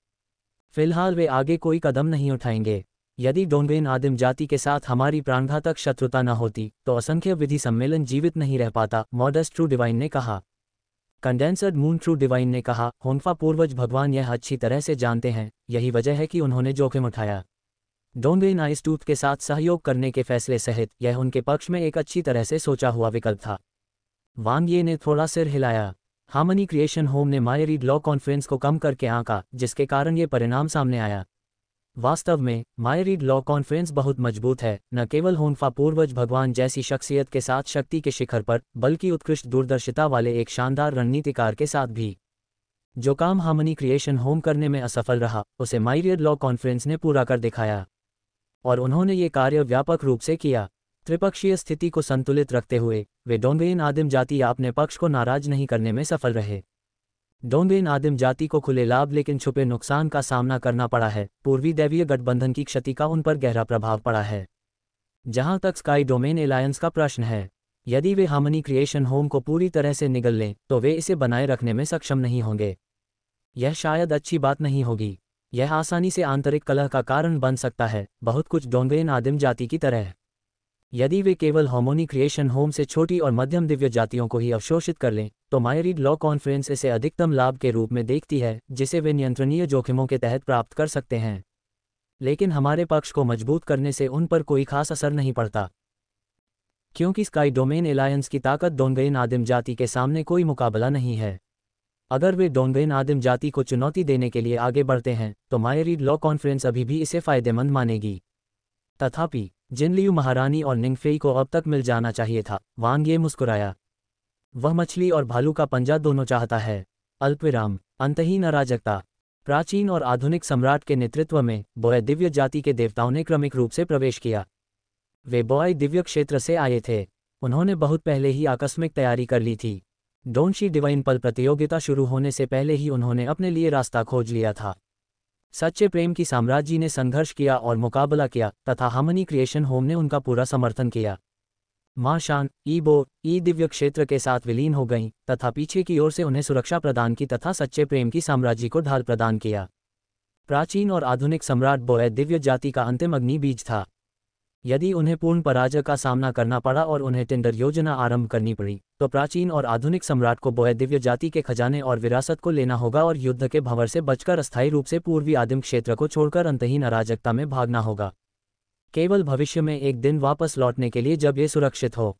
फिलहाल वे आगे कोई कदम नहीं उठाएंगे। यदि डोंगवेन आदिम जाति के साथ हमारी प्राणघातक शत्रुता न होती तो असंख्य विधि सम्मेलन जीवित नहीं रह पाता, मॉडस्ट ट्रू डिवाइन ने कहा। कंडेंसर्ड मून ट्रू डिवाइन ने कहा, होन्फा पूर्वज भगवान यह अच्छी तरह से जानते हैं, यही वजह है कि उन्होंने जोखिम उठाया। डोंगवेन आइस्टूथ के साथ सहयोग करने के फैसले सहित यह उनके पक्ष में एक अच्छी तरह से सोचा हुआ विकल्प था। वांग यी ने थोड़ा सिर हिलाया। हार्मनी क्रिएशन होम ने माइरीड लॉ कॉन्फ्रेंस को कम करके आंका, जिसके कारण ये परिणाम सामने आया। वास्तव में माइरीड लॉ कॉन्फ्रेंस बहुत मजबूत है, न केवल होन्फा पूर्वज भगवान जैसी शख्सियत के साथ शक्ति के शिखर पर, बल्कि उत्कृष्ट दूरदर्शिता वाले एक शानदार रणनीतिकार के साथ भी। जो काम हार्मनी क्रिएशन होम करने में असफल रहा, उसे माइरियड लॉ कॉन्फ्रेंस ने पूरा कर दिखाया। और उन्होंने ये कार्य व्यापक रूप से किया। त्रिपक्षीय स्थिति को संतुलित रखते हुए वे डोंगेन आदिम जाति या अपने पक्ष को नाराज नहीं करने में सफल रहे। डोंगेन आदिम जाति को खुले लाभ लेकिन छुपे नुकसान का सामना करना पड़ा है। पूर्वी दैवीय गठबंधन की क्षति का उन पर गहरा प्रभाव पड़ा है। जहां तक स्काई डोमेन एलायंस का प्रश्न है, यदि वे हार्मनी क्रिएशन होम को पूरी तरह से निगल लें तो वे इसे बनाए रखने में सक्षम नहीं होंगे। यह शायद अच्छी बात नहीं होगी। यह आसानी से आंतरिक कलह का कारण बन सकता है, बहुत कुछ डोंगेन आदिम जाति की तरह। यदि वे केवल हार्मनी क्रिएशन होम से छोटी और मध्यम दिव्य जातियों को ही अवशोषित कर लें तो मायरीड लॉ कॉन्फ्रेंस इसे अधिकतम लाभ के रूप में देखती है जिसे वे नियंत्रणीय जोखिमों के तहत प्राप्त कर सकते हैं। लेकिन हमारे पक्ष को मजबूत करने से उन पर कोई खास असर नहीं पड़ता, क्योंकि स्काई डोमेन एलायंस की ताकत डोंगेन आदिम जाति के सामने कोई मुकाबला नहीं है। अगर वे डोंगेन आदिम जाति को चुनौती देने के लिए आगे बढ़ते हैं तो मायरीड लॉ कॉन्फ्रेंस अभी भी इसे फायदेमंद मानेगी। तथापि जिनलियू महारानी और निंगफेई को अब तक मिल जाना चाहिए था। वांग ये मुस्कुराया। वह मछली और भालू का पंजा दोनों चाहता है। अल्पविराम। अंतहीन अराजकता। प्राचीन और आधुनिक सम्राट के नेतृत्व में बोय दिव्य जाति के देवताओं ने क्रमिक रूप से प्रवेश किया। वे बोय दिव्य क्षेत्र से आए थे। उन्होंने बहुत पहले ही आकस्मिक तैयारी कर ली थी। डोंशी डिवाइन पल प्रतियोगिता शुरू होने से पहले ही उन्होंने अपने लिए रास्ता खोज लिया था। सच्चे प्रेम की साम्राज्य ने संघर्ष किया और मुकाबला किया तथा हार्मनी क्रिएशन होम ने उनका पूरा समर्थन किया। माशान, ई दिव्य क्षेत्र के साथ विलीन हो गईं तथा पीछे की ओर से उन्हें सुरक्षा प्रदान की तथा सच्चे प्रेम की साम्राज्य को ढाल प्रदान किया। प्राचीन और आधुनिक सम्राट बोय दिव्य जाति का अंतिम अग्नि बीज था। यदि उन्हें पूर्ण पराजय का सामना करना पड़ा और उन्हें टेंडर योजना आरंभ करनी पड़ी तो प्राचीन और आधुनिक सम्राट को बोय दिव्य जाति के खजाने और विरासत को लेना होगा और युद्ध के भंवर से बचकर अस्थायी रूप से पूर्वी आदिम क्षेत्र को छोड़कर अंतहीन अराजकता में भागना होगा, केवल भविष्य में एक दिन वापस लौटने के लिए जब ये सुरक्षित हो।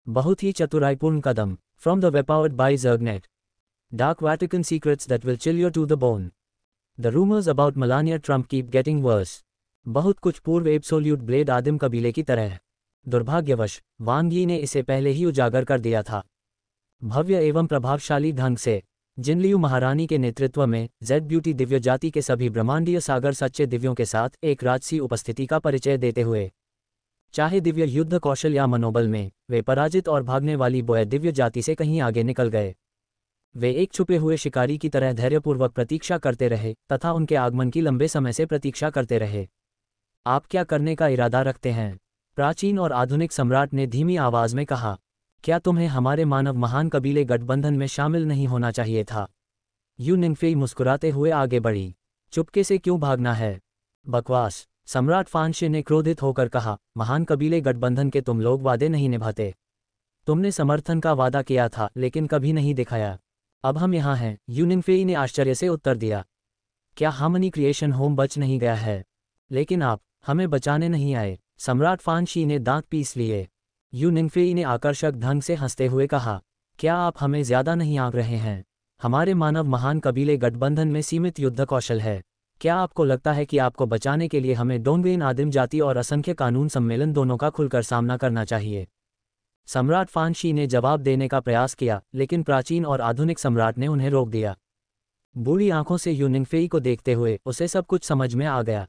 बहुत ही चतुराईपूर्ण कदम। From the web powered by Zergnet. Dark Vatican secrets that will chill you to the bone. The rumours about Melania Trump keep getting worse. बहुत कुछ पूर्व एब्सोल्यूट ब्लेड आदिम कबीले की तरह। दुर्भाग्यवश वांग यी ने इसे पहले ही उजागर कर दिया था। भव्य एवं प्रभावशाली ढंग से जिनलियू महारानी के नेतृत्व में जेड ब्यूटी दिव्य जाति के सभी ब्रह्मांडीय सागर सच्चे दिव्यों के साथ एक राजसी उपस्थिति का परिचय देते हुए, चाहे दिव्य युद्ध कौशल या मनोबल में, वे पराजित और भागने वाली बोय दिव्य जाति से कहीं आगे निकल गए। वे एक छुपे हुए शिकारी की तरह धैर्यपूर्वक प्रतीक्षा करते रहे तथा उनके आगमन की लंबे समय से प्रतीक्षा करते रहे। आप क्या करने का इरादा रखते हैं? प्राचीन और आधुनिक सम्राट ने धीमी आवाज में कहा। क्या तुम्हें हमारे मानव महान कबीले गठबंधन में शामिल नहीं होना चाहिए था? यू निंगफेई मुस्कुराते हुए आगे बढ़ी। चुपके से क्यों भागना है? बकवास। सम्राट फानशे ने क्रोधित होकर कहा, महान कबीले गठबंधन के तुम लोग वादे नहीं निभाते। तुमने समर्थन का वादा किया था लेकिन कभी नहीं दिखाया। अब हम यहाँ हैं, यू निंगफेई ने आश्चर्य से उत्तर दिया। क्या हार्मनी क्रिएशन होम बच नहीं गया है? लेकिन आप हमें बचाने नहीं आए। सम्राट फानशी ने दांत पीस लिए। यू निंगफेई ने आकर्षक ढंग से हंसते हुए कहा, क्या आप हमें ज्यादा नहीं आंक रहे हैं? हमारे मानव महान कबीले गठबंधन में सीमित युद्ध कौशल है। क्या आपको लगता है कि आपको बचाने के लिए हमें डोंगेन आदिम जाति और असंख्य कानून सम्मेलन दोनों का खुलकर सामना करना चाहिए? सम्राट फानशी ने जवाब देने का प्रयास किया लेकिन प्राचीन और आधुनिक सम्राट ने उन्हें रोक दिया। बूढ़ी आंखों से यू निंगफेई को देखते हुए उसे सब कुछ समझ में आ गया।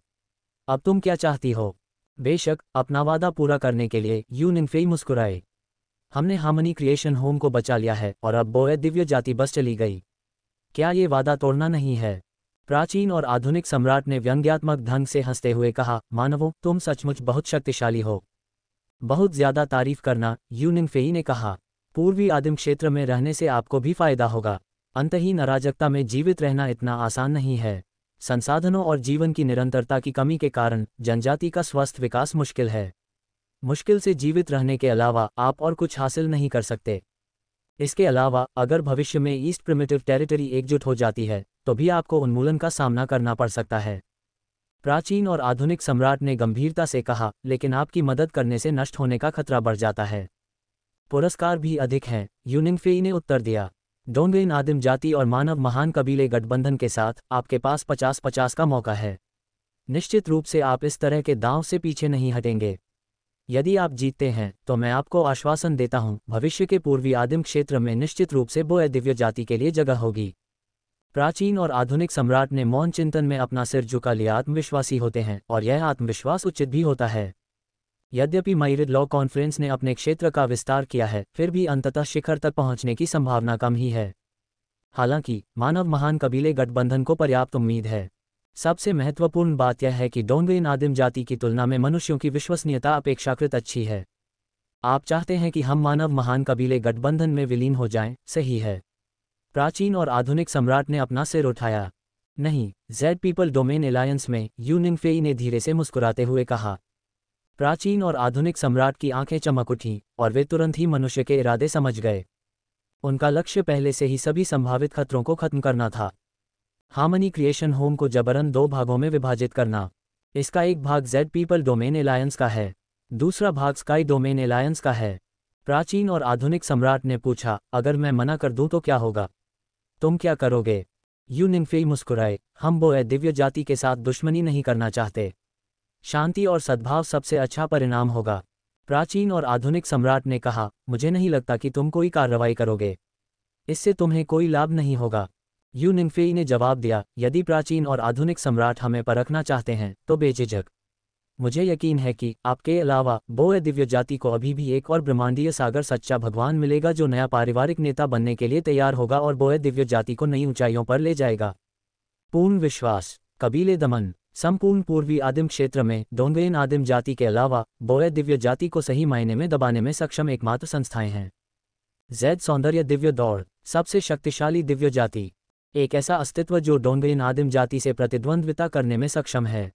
अब तुम क्या चाहती हो? बेशक, अपना वादा पूरा करने के लिए, यू निंगफेई मुस्कुराए। हमने हार्मनी क्रिएशन होम को बचा लिया है और अब बोय दिव्य जाति बस चली गई। क्या ये वादा तोड़ना नहीं है? प्राचीन और आधुनिक सम्राट ने व्यंग्यात्मक ढंग से हंसते हुए कहा, मानवों, तुम सचमुच बहुत शक्तिशाली हो। बहुत ज्यादा तारीफ करना, यू निंगफेई ने कहा। पूर्वी आदिम क्षेत्र में रहने से आपको भी फायदा होगा। अंतहीन अराजकता में जीवित रहना इतना आसान नहीं है। संसाधनों और जीवन की निरंतरता की कमी के कारण जनजाति का स्वस्थ विकास मुश्किल है। मुश्किल से जीवित रहने के अलावा आप और कुछ हासिल नहीं कर सकते। इसके अलावा अगर भविष्य में ईस्ट प्रिमिटिव टेरिटरी एकजुट हो जाती है तो भी आपको उन्मूलन का सामना करना पड़ सकता है। प्राचीन और आधुनिक सम्राट ने गंभीरता से कहा, लेकिन आपकी मदद करने से नष्ट होने का खतरा बढ़ जाता है। पुरस्कार भी अधिक हैं, यू निंगफेई ने उत्तर दिया। डोंगेन आदिम जाति और मानव महान कबीले गठबंधन के साथ आपके पास 50-50 का मौका है। निश्चित रूप से आप इस तरह के दांव से पीछे नहीं हटेंगे। यदि आप जीतते हैं तो मैं आपको आश्वासन देता हूं, भविष्य के पूर्वी आदिम क्षेत्र में निश्चित रूप से बोय दिव्य जाति के लिए जगह होगी। प्राचीन और आधुनिक सम्राट ने मौन चिंतन में अपना सिर झुका लिया। आत्मविश्वासी होते हैं और यह आत्मविश्वास उचित भी होता है। यद्यपि माइरिड लॉ कॉन्फ्रेंस ने अपने क्षेत्र का विस्तार किया है, फिर भी अंततः शिखर तक पहुंचने की संभावना कम ही है। हालांकि मानव महान कबीले गठबंधन को पर्याप्त उम्मीद है। सबसे महत्वपूर्ण बात यह है कि डोंगोइन आदिम जाति की तुलना में मनुष्यों की विश्वसनीयता अपेक्षाकृत अच्छी है। आप चाहते हैं कि हम मानव महान कबीले गठबंधन में विलीन हो जाएं, सही है। प्राचीन और आधुनिक सम्राट ने अपना सिर उठाया। नहीं, जेड पीपल डोमेन एलायंस में, यू निंगफेई ने धीरे से मुस्कुराते हुए कहा। प्राचीन और आधुनिक सम्राट की आंखें चमक उठीं और वे तुरंत ही मनुष्य के इरादे समझ गए। उनका लक्ष्य पहले से ही सभी संभावित खतरों को खत्म करना था। हार्मनी क्रिएशन होम को जबरन 2 भागों में विभाजित करना। इसका एक भाग जेड पीपल डोमेन एलायंस का है, दूसरा भाग स्काई डोमेन एलायंस का है। प्राचीन और आधुनिक सम्राट ने पूछा, अगर मैं मना कर दूं तो क्या होगा? तुम क्या करोगे? यू निंगफेई मुस्कुराए, हम बोए दिव्य जाति के साथ दुश्मनी नहीं करना चाहते। शांति और सद्भाव सबसे अच्छा परिणाम होगा। प्राचीन और आधुनिक सम्राट ने कहा, मुझे नहीं लगता कि तुम कोई कार्रवाई करोगे। इससे तुम्हें कोई लाभ नहीं होगा। यू निंगफेई ने जवाब दिया, यदि प्राचीन और आधुनिक सम्राट हमें परखना चाहते हैं तो बेझिझक। मुझे यकीन है कि आपके अलावा बोए दिव्य जाति को अभी भी एक और ब्रह्मांडीय सागर सच्चा भगवान मिलेगा जो नया पारिवारिक नेता बनने के लिए तैयार होगा और बोए दिव्य जाति को नई ऊंचाइयों पर ले जाएगा। पूर्ण विश्वास, कबीले दमन। संपूर्ण पूर्वी आदिम क्षेत्र में डोंगोइन आदिम जाति के अलावा बोए दिव्य जाति को सही मायने में दबाने में सक्षम एकमात्र संस्थाएं हैं। जेड सौंदर्य दिव्य दौड़, सबसे शक्तिशाली दिव्य जाति, एक ऐसा अस्तित्व जो डोंगोइन आदिम जाति से प्रतिद्वंद्विता करने में सक्षम है।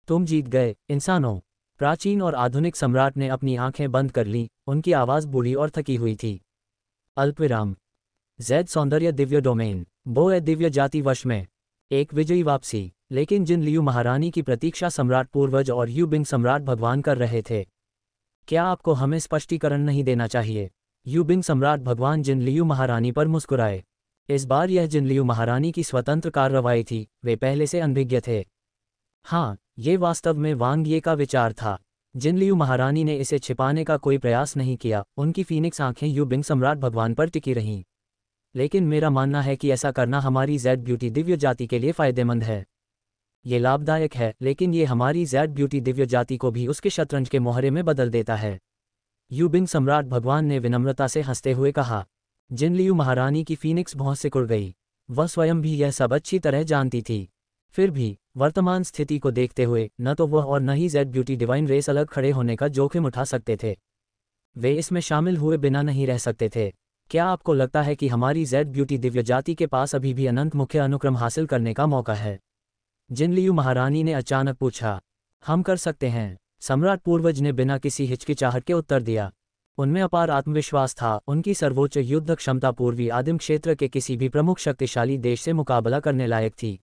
तुम जीत गए, इंसानों। प्राचीन और आधुनिक सम्राट ने अपनी आंखें बंद कर लीं, उनकी आवाज़ बूढ़ी और थकी हुई थी। अल्पविराम। जेड सौंदर्य दिव्य डोमेन, बोए दिव्य जाति वश में। एक विजयी वापसी। लेकिन जिन लियू महारानी की प्रतीक्षा सम्राट पूर्वज और यू बिंग सम्राट भगवान कर रहे थे, क्या आपको हमें स्पष्टीकरण नहीं देना चाहिए? यू बिंग सम्राट भगवान जिन लियू महारानी पर मुस्कुराए। इस बार यह जिन लियू महारानी की स्वतंत्र कार्रवाई थी, वे पहले से अनभिज्ञ थे। हाँ, ये वास्तव में वांग ये का विचार था। जिन लियू महारानी ने इसे छिपाने का कोई प्रयास नहीं किया, उनकी फीनिक्स आंखें यू बिंग सम्राट भगवान पर टिकी रहीं। लेकिन मेरा मानना है कि ऐसा करना हमारी जेड ब्यूटी दिव्य जाति के लिए फ़ायदेमंद है। ये लाभदायक है, लेकिन ये हमारी जेड ब्यूटी दिव्य जाति को भी उसके शतरंज के मोहरे में बदल देता है। यू बिंग सम्राट भगवान ने विनम्रता से हंसते हुए कहा। जिन लियू महारानी की फीनिक्स भौं सिकुड़ गई। वह स्वयं भी यह सब अच्छी तरह जानती थी। फिर भी वर्तमान स्थिति को देखते हुए न तो वह और न ही जेड ब्यूटी डिवाइन रेस अलग खड़े होने का जोखिम उठा सकते थे। वे इसमें शामिल हुए बिना नहीं रह सकते थे। क्या आपको लगता है कि हमारी जेड ब्यूटी दिव्य जाति के पास अभी भी अनंत मुख्य अनुक्रम हासिल करने का मौका है? जिन लियू महारानी ने अचानक पूछा। हम कर सकते हैं, सम्राट पूर्वज ने बिना किसी हिचकिचाहट के उत्तर दिया। उनमें अपार आत्मविश्वास था। उनकी सर्वोच्च युद्ध क्षमता पूर्वी आदिम क्षेत्र के किसी भी प्रमुख शक्तिशाली देश से मुकाबला करने लायक थी।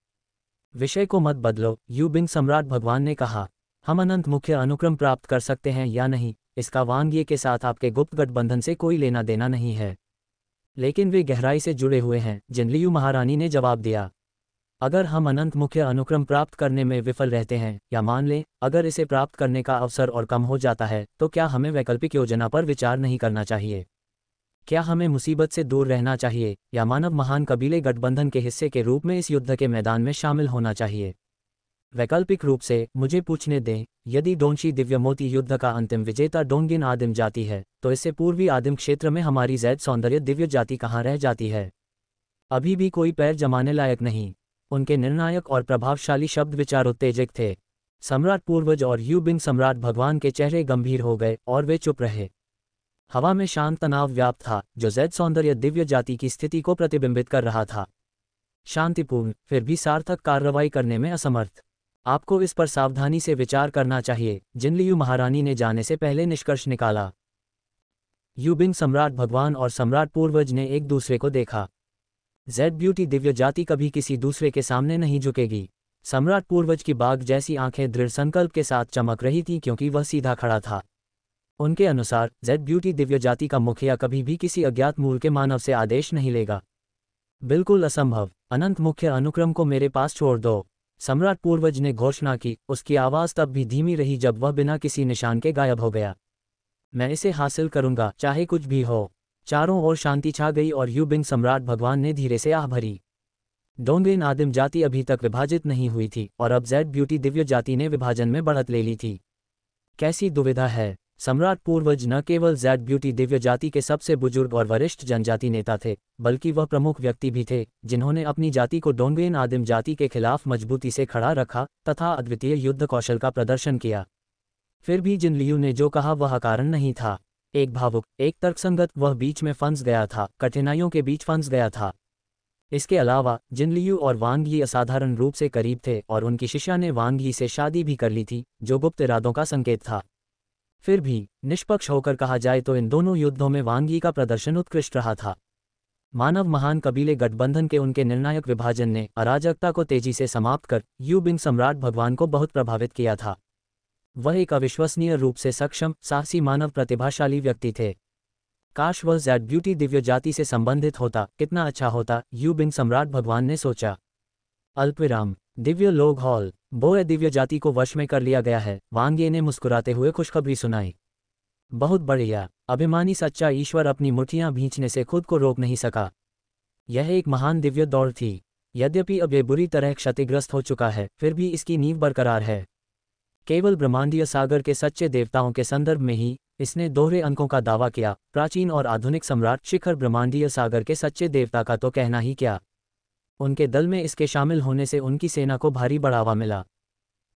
विषय को मत बदलो, यू बिंग सम्राट भगवान ने कहा। हम अनंत मुख्य अनुक्रम प्राप्त कर सकते हैं या नहीं, इसका वांग्ये के साथ आपके गुप्त गठबंधन से कोई लेना देना नहीं है। लेकिन वे गहराई से जुड़े हुए हैं, जिन लियू महारानी ने जवाब दिया। अगर हम अनंत मुख्य अनुक्रम प्राप्त करने में विफल रहते हैं, या मान लें अगर इसे प्राप्त करने का अवसर और कम हो जाता है, तो क्या हमें वैकल्पिक योजना पर विचार नहीं करना चाहिए? क्या हमें मुसीबत से दूर रहना चाहिए या मानव महान कबीले गठबंधन के हिस्से के रूप में इस युद्ध के मैदान में शामिल होना चाहिए? वैकल्पिक रूप से मुझे पूछने दें, यदि डोंशी दिव्य मोती युद्ध का अंतिम विजेता डोंगिन आदिम जाति है, तो इससे पूर्वी आदिम क्षेत्र में हमारी जेड सौंदर्य दिव्य जाति कहाँ रह जाती है? अभी भी कोई पैर जमाने लायक नहीं। उनके निर्णायक और प्रभावशाली शब्द विचार उत्तेजक थे। सम्राट पूर्वज और यू बिंग सम्राट भगवान के चेहरे गंभीर हो गए और वे चुप रहे। हवा में शांत तनाव व्याप्त था, जो जेड सौंदर्य दिव्य जाति की स्थिति को प्रतिबिंबित कर रहा था। शांतिपूर्ण, फिर भी सार्थक कार्रवाई करने में असमर्थ। आपको इस पर सावधानी से विचार करना चाहिए, जिन लियू महारानी ने जाने से पहले निष्कर्ष निकाला। यू बिंग सम्राट भगवान और सम्राट पूर्वज ने एक दूसरे को देखा। जेड ब्यूटी दिव्य जाति कभी किसी दूसरे के सामने नहीं झुकेगी। सम्राट पूर्वज की बाघ जैसी आंखें दृढ़ संकल्प के साथ चमक रही थीं क्योंकि वह सीधा खड़ा था। उनके अनुसार जेड ब्यूटी दिव्य जाति का मुखिया कभी भी किसी अज्ञात मूल के मानव से आदेश नहीं लेगा। बिल्कुल असंभव। अनंत मुख्य अनुक्रम को मेरे पास छोड़ दो, सम्राट पूर्वज ने घोषणा की। उसकी आवाज़ तब भी धीमी रही जब वह बिना किसी निशान के गायब हो गया। मैं इसे हासिल करूंगा, चाहे कुछ भी हो। चारों ओर शांति छा गई और यू बिंग सम्राट भगवान ने धीरे से आह भरी। डोंगरेन आदिम जाति अभी तक विभाजित नहीं हुई थी और अब जेड ब्यूटी दिव्य जाति ने विभाजन में बढ़त ले ली थी। कैसी दुविधा है। सम्राट पूर्वज न केवल जेड ब्यूटी दिव्य जाति के सबसे बुजुर्ग और वरिष्ठ जनजाति नेता थे, बल्कि वह प्रमुख व्यक्ति भी थे जिन्होंने अपनी जाति को डोंगरेन आदिम जाति के खिलाफ मजबूती से खड़ा रखा तथा अद्वितीय युद्ध कौशल का प्रदर्शन किया। फिर भी जिनलियू ने जो कहा वह अकारण नहीं था। एक भावुक, एक तर्कसंगत, वह बीच में फंस गया था, कठिनाइयों के बीच फंस गया था। इसके अलावा जिनलियू और वांग यी असाधारण रूप से करीब थे और उनकी शिष्या ने वांग यी से शादी भी कर ली थी, जो गुप्त इरादों का संकेत था। फिर भी निष्पक्ष होकर कहा जाए तो इन दोनों युद्धों में वांग यी का प्रदर्शन उत्कृष्ट रहा था। मानव महान कबीले गठबंधन के उनके निर्णायक विभाजन ने अराजकता को तेजी से समाप्त कर यू बिंग सम्राट भगवान को बहुत प्रभावित किया था। वह एक अविश्वसनीय रूप से सक्षम, साहसी, मानव प्रतिभाशाली व्यक्ति थे। काश वह जेड ब्यूटी दिव्य जाति से संबंधित होता, कितना अच्छा होता, यू बिंग सम्राट भगवान ने सोचा। अल्पविराम। दिव्य लोग हॉल। बोए दिव्य जाति को वश में कर लिया गया है, वांग ये ने मुस्कुराते हुए खुशखबरी सुनाई। बहुत बढ़िया। अभिमानी सच्चा ईश्वर अपनी मुट्ठियां भींचने से खुद को रोक नहीं सका। यह एक महान दिव्य दौड़ थी। यद्यपि अब ये बुरी तरह क्षतिग्रस्त हो चुका है, फिर भी इसकी नींव बरकरार है। केवल ब्रह्मांडीय सागर के सच्चे देवताओं के संदर्भ में ही इसने दोहरे अंकों का दावा किया। प्राचीन और आधुनिक सम्राट शिखर ब्रह्मांडीय सागर के सच्चे देवता का तो कहना ही क्या। उनके दल में इसके शामिल होने से उनकी सेना को भारी बढ़ावा मिला।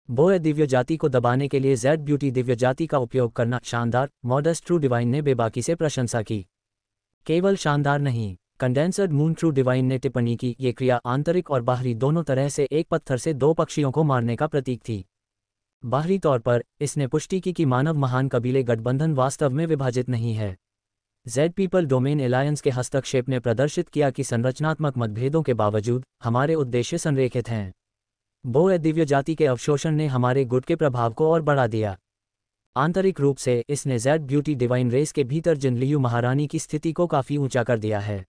बोए दिव्य जाति को दबाने के लिए जेड ब्यूटी दिव्य जाति का उपयोग करना शानदार, मॉडेस्ट ट्रू डिवाइन ने बेबाकी से प्रशंसा की। केवल शानदार नहीं, कंडेंसर्ड मून ट्रू डिवाइन ने टिप्पणी की, ये क्रिया आंतरिक और बाहरी दोनों तरह से एक पत्थर से दो पक्षियों को मारने का प्रतीक थी। बाहरी तौर पर इसने पुष्टि की कि मानव महान कबीले गठबंधन वास्तव में विभाजित नहीं है। जेड पीपल डोमेन एलायंस के हस्तक्षेप ने प्रदर्शित किया कि संरचनात्मक मतभेदों के बावजूद हमारे उद्देश्य संरेखित हैं। बोए दिव्य जाति के अवशोषण ने हमारे गुट के प्रभाव को और बढ़ा दिया। आंतरिक रूप से इसने जेड ब्यूटी डिवाइन रेस के भीतर जिनलियू महारानी की स्थिति को काफी ऊंचा कर दिया है।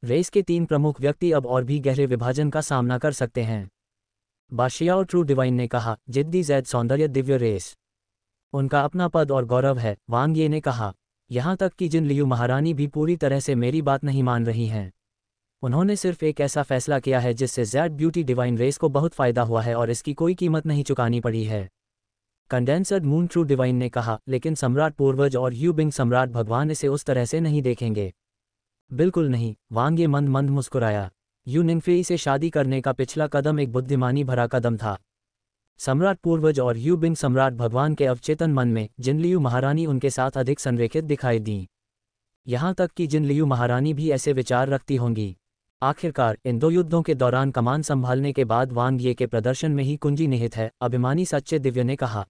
रेस के तीन प्रमुख व्यक्ति अब और भी गहरे विभाजन का सामना कर सकते हैं। बाशियाओ ट्रू डिवाइन ने कहा, जिद्दी जेड सौंदर्य दिव्य रेस उनका अपना पद और गौरव है। वांग ये ने कहा, यहाँ तक कि जिनलियू महारानी भी पूरी तरह से मेरी बात नहीं मान रही हैं। उन्होंने सिर्फ एक ऐसा फैसला किया है जिससे जेड ब्यूटी डिवाइन रेस को बहुत फायदा हुआ है और इसकी कोई कीमत नहीं चुकानी पड़ी है। कंडेंसर्ड मून ट्रू डिवाइन ने कहा, लेकिन सम्राट पूर्वज और यू बिंग सम्राट भगवान इसे उस तरह से नहीं देखेंगे। बिल्कुल नहीं। वांग ये मंद मंद मुस्कुराया। यू निंगफेई से शादी करने का पिछला कदम एक बुद्धिमानी भरा कदम था। सम्राट पूर्वज और यू बिंग सम्राट भगवान के अवचेतन मन में जिनलियू महारानी उनके साथ अधिक संरेखित दिखाई दी। यहाँ तक कि जिनलियू महारानी भी ऐसे विचार रखती होंगी। आखिरकार इन दो युद्धों के दौरान कमान संभालने के बाद वांग ये के प्रदर्शन में ही कुंजी निहित है, अभिमानी सच्चे दिव्य ने कहा।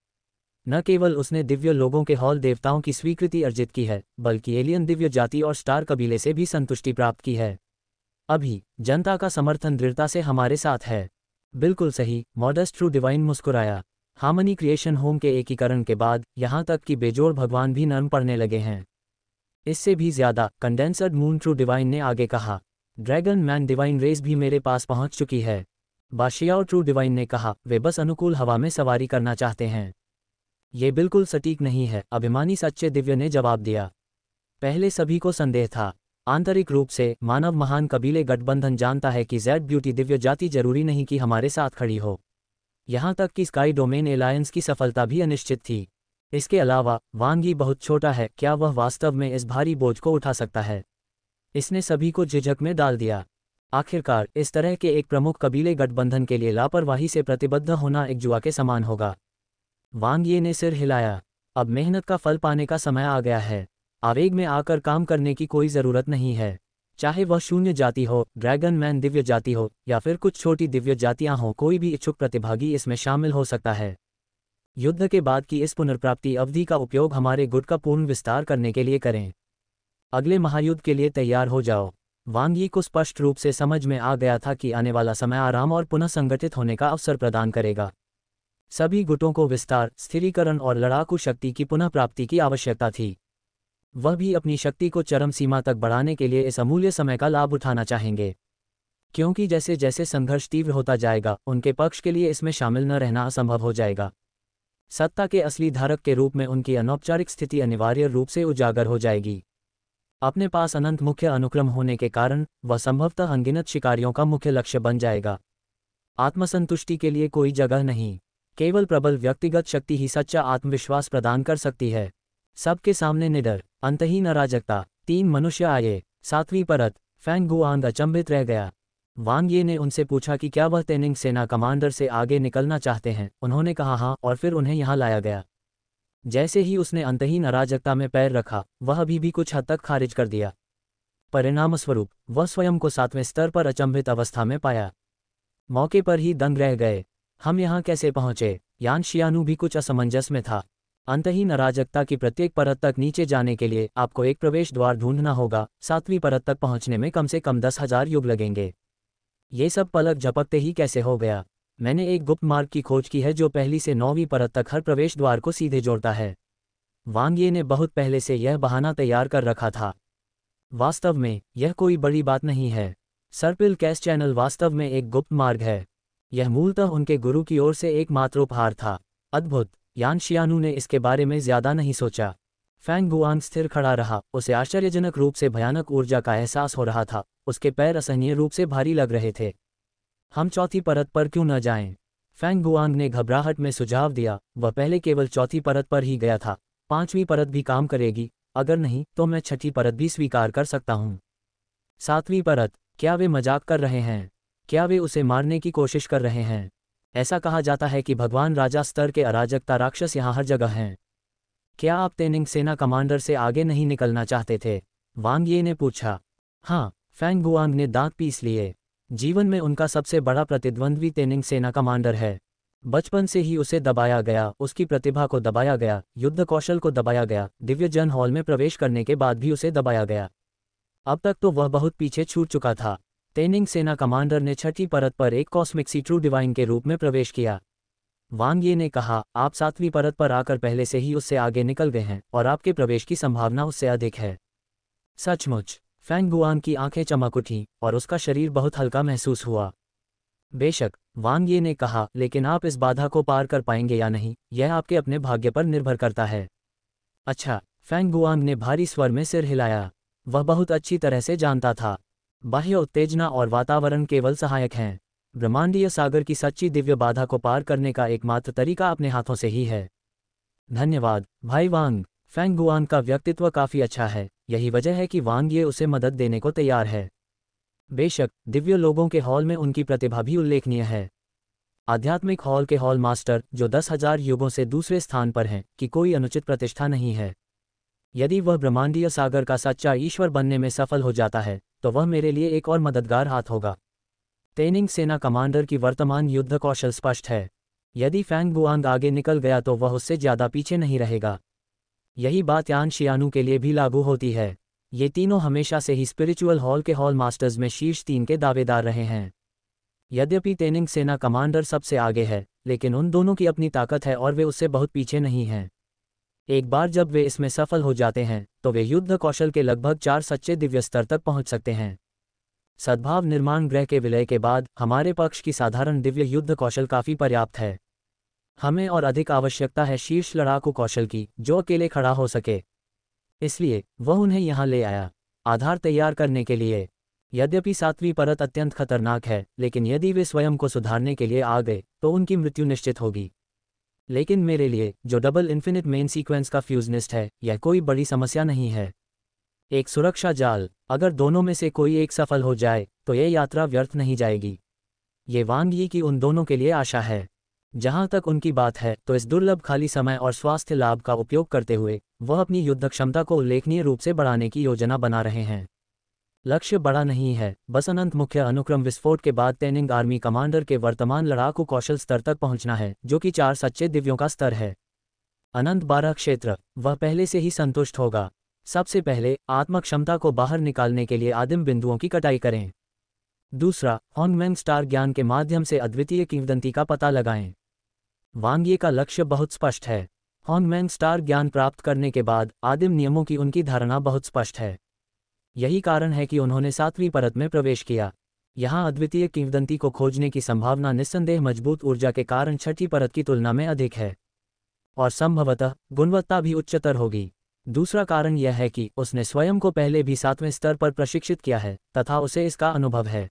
न केवल उसने दिव्य लोगों के हॉल देवताओं की स्वीकृति अर्जित की है, बल्कि एलियन दिव्य जाति और स्टार कबीले से भी संतुष्टि प्राप्त की है। अभी जनता का समर्थन दृढ़ता से हमारे साथ है। बिल्कुल सही। मॉडेस्ट ट्रू डिवाइन मुस्कुराया। हार्मनी क्रिएशन होम के एकीकरण के बाद यहाँ तक कि बेजोड़ भगवान भी नरम पड़ने लगे हैं। इससे भी ज्यादा, कंडेंसर्ड मून ट्रू डिवाइन ने आगे कहा, ड्रैगन मैन डिवाइन रेस भी मेरे पास पहुंच चुकी है। बाशियाओ ट्रू डिवाइन ने कहा, वे बस अनुकूल हवा में सवारी करना चाहते हैं। ये बिल्कुल सटीक नहीं है, अभिमानी सच्चे दिव्य ने जवाब दिया। पहले सभी को संदेह था। आंतरिक रूप से मानव महान कबीले गठबंधन जानता है कि जेड ब्यूटी दिव्य जाति जरूरी नहीं कि हमारे साथ खड़ी हो। यहाँ तक कि स्काई डोमेन एलायंस की सफलता भी अनिश्चित थी। इसके अलावा वांग यी बहुत छोटा है, क्या वह वास्तव में इस भारी बोझ को उठा सकता है? इसने सभी को झिझक में डाल दिया। आखिरकार इस तरह के एक प्रमुख कबीले गठबंधन के लिए लापरवाही से प्रतिबद्ध होना एक जुआ के समान होगा। वांग ये ने सिर हिलाया। अब मेहनत का फल पाने का समय आ गया है। आवेग में आकर काम करने की कोई जरूरत नहीं है। चाहे वह शून्य जाति हो, ड्रैगन मैन दिव्य जाति हो या फिर कुछ छोटी दिव्य जातियां हों, कोई भी इच्छुक प्रतिभागी इसमें शामिल हो सकता है। युद्ध के बाद की इस पुनर्प्राप्ति अवधि का उपयोग हमारे गुट का पूर्ण विस्तार करने के लिए करें। अगले महायुद्ध के लिए तैयार हो जाओ। वांग यी को स्पष्ट रूप से समझ में आ गया था कि आने वाला समय आराम और पुनः संगठित होने का अवसर प्रदान करेगा। सभी गुटों को विस्तार, स्थिरीकरण और लड़ाकू शक्ति की पुनः प्राप्ति की आवश्यकता थी। वह भी अपनी शक्ति को चरम सीमा तक बढ़ाने के लिए इस अमूल्य समय का लाभ उठाना चाहेंगे, क्योंकि जैसे जैसे संघर्ष तीव्र होता जाएगा, उनके पक्ष के लिए इसमें शामिल न रहना असंभव हो जाएगा। सत्ता के असली धारक के रूप में उनकी अनौपचारिक स्थिति अनिवार्य रूप से उजागर हो जाएगी। अपने पास अनंत मुख्य अनुक्रम होने के कारण वह संभवतः अनगिनत शिकारियों का मुख्य लक्ष्य बन जाएगा। आत्मसंतुष्टि के लिए कोई जगह नहीं, केवल प्रबल व्यक्तिगत शक्ति ही सच्चा आत्मविश्वास प्रदान कर सकती है। सबके सामने निडर, अंतहीन अराजकता। 3 मनुष्य आए। 7वीं परत। फैंग गुआंग अचंभित रह गया। वांग ये ने उनसे पूछा कि क्या वह तेनिंग सेना कमांडर से आगे निकलना चाहते हैं। उन्होंने कहा हाँ, और फिर उन्हें यहाँ लाया गया। जैसे ही उसने अंतहीन अराजकता में पैर रखा, वह अभी भी कुछ हद तक खारिज कर दिया। परिणामस्वरूप वह स्वयं को 7वें स्तर पर अचंभित अवस्था में पाया। मौके पर ही दंग रह गए। हम यहाँ कैसे पहुँचे? यान शियानू भी कुछ असमंजस में था। अंतहीन अराजकता की प्रत्येक परत तक नीचे जाने के लिए आपको एक प्रवेश द्वार ढूंढना होगा। 7वीं परत तक पहुँचने में कम से कम 10,000 युग लगेंगे। ये सब पलक झपकते ही कैसे हो गया? मैंने एक गुप्त मार्ग की खोज की है जो पहली से 9वीं परत तक हर प्रवेश द्वार को सीधे जोड़ता है। वांग ये ने बहुत पहले से यह बहाना तैयार कर रखा था। वास्तव में यह कोई बड़ी बात नहीं है। सर्पिल कैश चैनल वास्तव में एक गुप्त मार्ग है। यह मूलतः उनके गुरु की ओर से एकमात्र उपहार था। अद्भुत। यान शियानू ने इसके बारे में ज्यादा नहीं सोचा। फैंग गुआंग स्थिर खड़ा रहा। उसे आश्चर्यजनक रूप से भयानक ऊर्जा का एहसास हो रहा था। उसके पैर असहनीय रूप से भारी लग रहे थे। हम चौथी परत पर क्यों न जाएं? फैंग गुआंग ने घबराहट में सुझाव दिया। वह पहले केवल चौथी परत पर ही गया था। 5वीं परत भी काम करेगी। अगर नहीं तो मैं 6ठी परत भी स्वीकार कर सकता हूँ। 7वीं परत। क्या वे मजाक कर रहे हैं? क्या वे उसे मारने की कोशिश कर रहे हैं? ऐसा कहा जाता है कि भगवान राजा स्तर के अराजकता राक्षस यहाँ हर जगह हैं। क्या आप तेनिंग सेना कमांडर से आगे नहीं निकलना चाहते थे? वांग ये ने पूछा। हाँ, फैंग गुआंग ने दांत पीस लिए। जीवन में उनका सबसे बड़ा प्रतिद्वंद्वी तेनिंग सेना कमांडर है। बचपन से ही उसे दबाया गया, उसकी प्रतिभा को दबाया गया, युद्ध कौशल को दबाया गया। दिव्य जन हॉल में प्रवेश करने के बाद भी उसे दबाया गया। अब तक तो वह बहुत पीछे छूट चुका था। तेनिंग सेना कमांडर ने 6ठी परत पर एक कॉस्मिक सी ट्रू डिवाइन के रूप में प्रवेश किया। वांग ये ने कहा, आप 7वीं परत पर आकर पहले से ही उससे आगे निकल गए हैं और आपके प्रवेश की संभावना उससे अधिक है। सचमुच? फैंग गुआंग की आंखें चमक उठीं और उसका शरीर बहुत हल्का महसूस हुआ। बेशक, वांग ये ने कहा, लेकिन आप इस बाधा को पार कर पाएंगे या नहीं, यह आपके अपने भाग्य पर निर्भर करता है। अच्छा, फैंग गुआंग ने भारी स्वर में सिर हिलाया। वह बहुत अच्छी तरह से जानता था, बाह्य उत्तेजना और वातावरण केवल सहायक हैं। ब्रह्मांडीय सागर की सच्ची दिव्य बाधा को पार करने का एकमात्र तरीका अपने हाथों से ही है। धन्यवाद, भाई वांग। फैंग गुआंग का व्यक्तित्व काफी अच्छा है। यही वजह है कि वांग ये उसे मदद देने को तैयार है। बेशक, दिव्य लोगों के हॉल में उनकी प्रतिभा भी उल्लेखनीय है। आध्यात्मिक हॉल के हॉल मास्टर, जो 10,000 युगों से दूसरे स्थान पर हैं, की कोई अनुचित प्रतिष्ठा नहीं है। यदि वह ब्रह्मांडीय सागर का सच्चा ईश्वर बनने में सफल हो जाता है, तो वह मेरे लिए एक और मददगार हाथ होगा। तेनिंग सेना कमांडर की वर्तमान युद्ध कौशल स्पष्ट है। यदि फैंग गुआंग आगे निकल गया तो वह उससे ज्यादा पीछे नहीं रहेगा। यही बात यान शियानू के लिए भी लागू होती है। ये तीनों हमेशा से ही स्पिरिचुअल हॉल के हॉल मास्टर्स में शीर्ष 3 के दावेदार रहे हैं। यद्यपि तेनिंग सेना कमांडर सबसे आगे है, लेकिन उन दोनों की अपनी ताकत है और वे उससे बहुत पीछे नहीं हैं। एक बार जब वे इसमें सफल हो जाते हैं, तो वे युद्ध कौशल के लगभग 4 सच्चे दिव्य स्तर तक पहुंच सकते हैं। सद्भाव निर्माण ग्रह के विलय के बाद हमारे पक्ष की साधारण दिव्य युद्ध कौशल काफी पर्याप्त है। हमें और अधिक आवश्यकता है शीर्ष लड़ाकू कौशल की, जो अकेले खड़ा हो सके। इसलिए वह उन्हें यहाँ ले आया, आधार तैयार करने के लिए। यद्यपि 7वीं परत अत्यंत खतरनाक है, लेकिन यदि वे स्वयं को सुधारने के लिए आ गए तो उनकी मृत्यु निश्चित होगी। लेकिन मेरे लिए, जो डबल इन्फिनिट मेन सीक्वेंस का फ्यूजनिस्ट है, यह कोई बड़ी समस्या नहीं है। एक सुरक्षा जाल। अगर दोनों में से कोई एक सफल हो जाए तो यह यात्रा व्यर्थ नहीं जाएगी। ये वांग यी की उन दोनों के लिए आशा है। जहां तक उनकी बात है, तो इस दुर्लभ खाली समय और स्वास्थ्य लाभ का उपयोग करते हुए वह अपनी युद्ध क्षमता को उल्लेखनीय रूप से बढ़ाने की योजना बना रहे हैं। लक्ष्य बड़ा नहीं है, बस अनंत मुख्य अनुक्रम विस्फोट के बाद तेनिंग आर्मी कमांडर के वर्तमान लड़ाकू कौशल स्तर तक पहुंचना है, जो कि 4 सच्चे दिव्यों का स्तर है। अनंत 12 क्षेत्र। वह पहले से ही संतुष्ट होगा। सबसे पहले, आत्म क्षमता को बाहर निकालने के लिए आदिम बिंदुओं की कटाई करें। दूसरा, हॉन्गमेंग स्टार ज्ञान के माध्यम से अद्वितीय किंवदंती का पता लगाएं। वांग ये का लक्ष्य बहुत स्पष्ट है। हॉन्गमेंग स्टार ज्ञान प्राप्त करने के बाद आदिम नियमों की उनकी धारणा बहुत स्पष्ट है। यही कारण है कि उन्होंने 7वीं परत में प्रवेश किया। यहाँ अद्वितीय किंवदंती को खोजने की संभावना निस्संदेह मजबूत ऊर्जा के कारण 6ठी परत की तुलना में अधिक है, और संभवतः गुणवत्ता भी उच्चतर होगी। दूसरा कारण यह है कि उसने स्वयं को पहले भी 7वें स्तर पर प्रशिक्षित किया है तथा उसे इसका अनुभव है।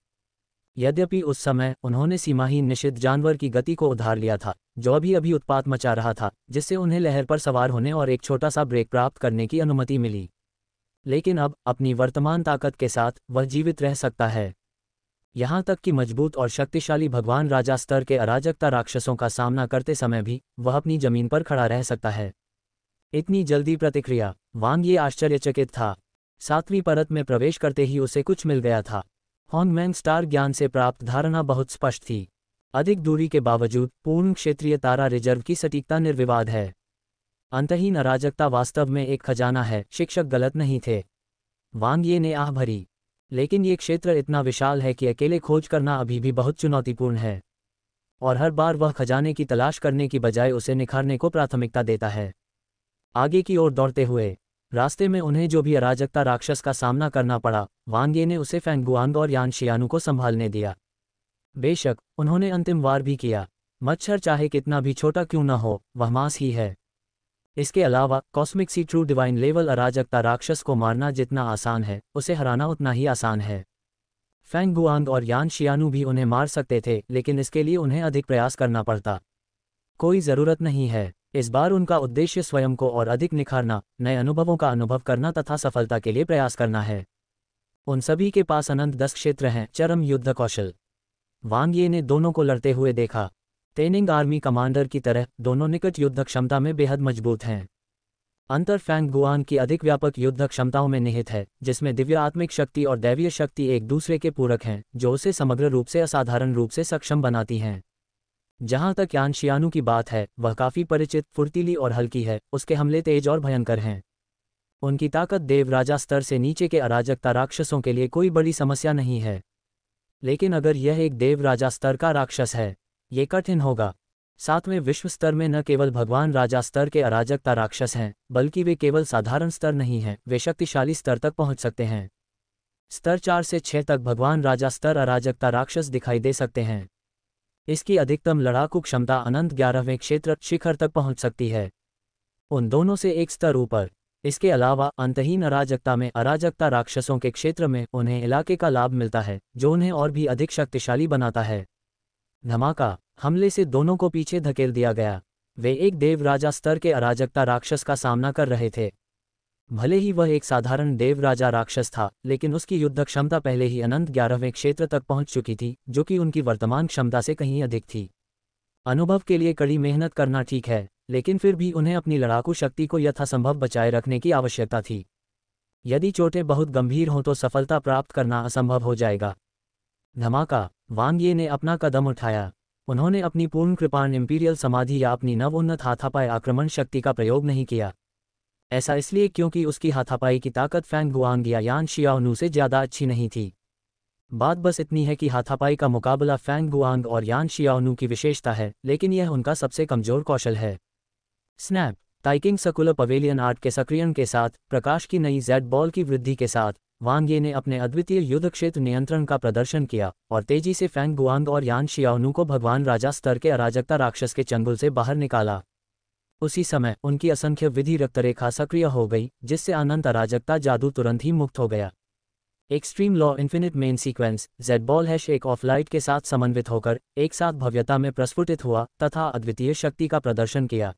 यद्यपि उस समय उन्होंने सीमाहीन निषिद्ध जानवर की गति को उधार लिया था, जो अभी अभी उत्पात मचा रहा था, जिससे उन्हें लहर पर सवार होने और एक छोटा सा ब्रेक प्राप्त करने की अनुमति मिली। लेकिन अब अपनी वर्तमान ताकत के साथ वह जीवित रह सकता है। यहाँ तक कि मजबूत और शक्तिशाली भगवान राजा स्तर के अराजकता राक्षसों का सामना करते समय भी वह अपनी जमीन पर खड़ा रह सकता है। इतनी जल्दी प्रतिक्रिया, वांग ये आश्चर्यचकित था। 7वीं परत में प्रवेश करते ही उसे कुछ मिल गया था। हॉन्गमैंग स्टार ज्ञान से प्राप्त धारणा बहुत स्पष्ट थी। अधिक दूरी के बावजूद पूर्ण क्षेत्रीय तारा रिजर्व की सटीकता निर्विवाद है। अंतहीन अराजकता वास्तव में एक खजाना है, शिक्षक गलत नहीं थे। वांग ये ने आह भरी। लेकिन ये क्षेत्र इतना विशाल है कि अकेले खोज करना अभी भी बहुत चुनौतीपूर्ण है। और हर बार वह खजाने की तलाश करने की बजाय उसे निखारने को प्राथमिकता देता है। आगे की ओर दौड़ते हुए रास्ते में उन्हें जो भी अराजकता राक्षस का सामना करना पड़ा, वांग ये ने उसे फेंगगुआंग और यान शियानु को संभालने दिया। बेशक उन्होंने अंतिम वार भी किया। मच्छर चाहे कितना भी छोटा क्यों न हो, वह मांस ही है। इसके अलावा cosmic C true divine level अराजकता राक्षस को मारना जितना आसान है, उसे हराना उतना ही आसान है। फेंगगुआंग और यान शियानु भी उन्हें मार सकते थे, लेकिन इसके लिए उन्हें अधिक प्रयास करना पड़ता। कोई ज़रूरत नहीं है। इस बार उनका उद्देश्य स्वयं को और अधिक निखारना, नए अनुभवों का अनुभव करना तथा सफलता के लिए प्रयास करना है। उन सभी के पास अनंत 10 क्षेत्र हैं, चरम युद्ध कौशल। वांग ये ने दोनों को लड़ते हुए देखा। तेनिंग आर्मी कमांडर की तरह दोनों निकट युद्ध क्षमता में बेहद मजबूत हैं। अंतर फेंगगुआंग की अधिक व्यापक युद्ध क्षमताओं में निहित है, जिसमें दिव्य आत्मिक शक्ति और दैवीय शक्ति एक दूसरे के पूरक हैं, जो उसे समग्र रूप से असाधारण रूप से सक्षम बनाती हैं। जहां तक यान शियानु की बात है, वह काफ़ी परिचित, फुर्तीली और हल्की है। उसके हमले तेज और भयंकर हैं। उनकी ताकत देवराजा स्तर से नीचे के अराजकता राक्षसों के लिए कोई बड़ी समस्या नहीं है। लेकिन अगर यह एक देवराजा स्तर का राक्षस है, ये कठिन होगा। 7वें विश्व स्तर में न केवल भगवान राजा स्तर के अराजकता राक्षस हैं, बल्कि वे केवल साधारण स्तर नहीं हैं, वे शक्तिशाली स्तर तक पहुंच सकते हैं। स्तर 4 से 6 तक भगवान राजा स्तर अराजकता राक्षस दिखाई दे सकते हैं। इसकी अधिकतम लड़ाकू क्षमता अनंत 11वें क्षेत्र शिखर तक पहुंच सकती है, उन दोनों से एक स्तर ऊपर। इसके अलावा अंतहीन अराजकता में अराजकता राक्षसों के क्षेत्र में उन्हें इलाके का लाभ मिलता है, जो उन्हें और भी अधिक शक्तिशाली बनाता है। धमाका, हमले से दोनों को पीछे धकेल दिया गया। वे एक देवराजा स्तर के अराजकता राक्षस का सामना कर रहे थे। भले ही वह एक साधारण देवराजा राक्षस था, लेकिन उसकी युद्ध क्षमता पहले ही अनंत 11वें क्षेत्र तक पहुंच चुकी थी, जो कि उनकी वर्तमान क्षमता से कहीं अधिक थी। अनुभव के लिए कड़ी मेहनत करना ठीक है, लेकिन फिर भी उन्हें अपनी लड़ाकू शक्ति को यथासंभव बचाए रखने की आवश्यकता थी। यदि चोटें बहुत गंभीर हों तो सफलता प्राप्त करना असंभव हो जाएगा। धमाका, वांग ये ने अपना कदम उठाया। उन्होंने अपनी पूर्ण कृपाण इंपीरियल समाधि या अपनी नवोन्नत हाथापाई आक्रमण शक्ति का प्रयोग नहीं किया। ऐसा इसलिए क्योंकि उसकी हाथापाई की ताकत फेंगगुआंग या यान शियानु से ज़्यादा अच्छी नहीं थी। बात बस इतनी है कि हाथापाई का मुकाबला फेंगगुआंग और यान शियानु की विशेषता है, लेकिन यह उनका सबसे कमजोर कौशल है। स्नैप, ताइकिंग सर्कुलर पवेलियन आर्ट के सक्रियण के साथ, प्रकाश की नई जेड बॉल की वृद्धि के साथ, वांग ये ने अपने अद्वितीय युद्ध क्षेत्र नियंत्रण का प्रदर्शन किया और तेजी से फेंगगुआंग और यान शियानु को भगवान राजा स्तर के अराजकता राक्षस के चंगुल से बाहर निकाला। उसी समय उनकी असंख्य विधि रक्तरेखा सक्रिय हो गई, जिससे अनंत अराजकता जादू तुरंत ही मुक्त हो गया। Extreme law infinite main sequence Z ball hash एक ऑफ लाइट के साथ समन्वित होकर एक साथ भव्यता में प्रस्फुटित हुआ तथा अद्वितीय शक्ति का प्रदर्शन किया।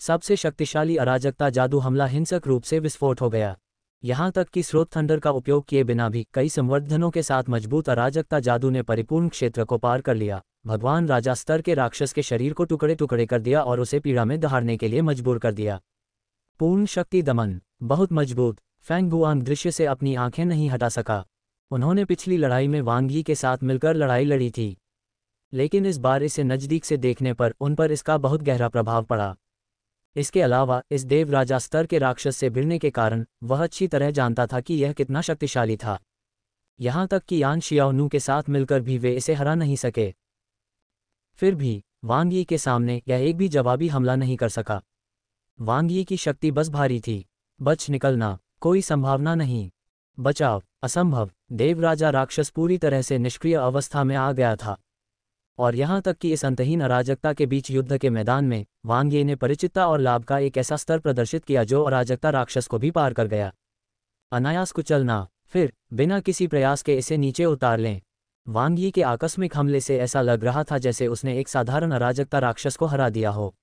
सबसे शक्तिशाली अराजकता जादू हमला हिंसक रूप से विस्फोट हो गया। यहाँ तक कि स्रोत थंडर का उपयोग किए बिना भी कई संवर्धनों के साथ मजबूत अराजकता जादू ने परिपूर्ण क्षेत्र को पार कर लिया, भगवान राजा स्तर के राक्षस के शरीर को टुकड़े टुकड़े कर दिया और उसे पीड़ा में दहाड़ने के लिए मजबूर कर दिया। पूर्ण शक्ति दमन, बहुत मजबूत। फेंगगुआंग दृश्य से अपनी आंखें नहीं हटा सका। उन्होंने पिछली लड़ाई में वांग यी के साथ मिलकर लड़ाई लड़ी थी, लेकिन इस बार इसे नज़दीक से देखने पर उन पर इसका बहुत गहरा प्रभाव पड़ा। इसके अलावा इस देवराजा स्तर के राक्षस से भिड़ने के कारण वह अच्छी तरह जानता था कि यह कितना शक्तिशाली था। यहाँ तक कि यान शियानु के साथ मिलकर भी वे इसे हरा नहीं सके। फिर भी वांग यी के सामने यह एक भी जवाबी हमला नहीं कर सका। वांग यी की शक्ति बस भारी थी। बच निकलना, कोई संभावना नहीं। बचाव, असंभव। देवराजा राक्षस पूरी तरह से निष्क्रिय अवस्था में आ गया था। और यहाँ तक कि इस अंतहीन अराजकता के बीच युद्ध के मैदान में वांग ये ने परिचितता और लाभ का एक ऐसा स्तर प्रदर्शित किया जो अराजकता राक्षस को भी पार कर गया। अनायास कुचलना, फिर बिना किसी प्रयास के इसे नीचे उतार लें। वांग यी के आकस्मिक हमले से ऐसा लग रहा था जैसे उसने एक साधारण अराजकता राक्षस को हरा दिया हो।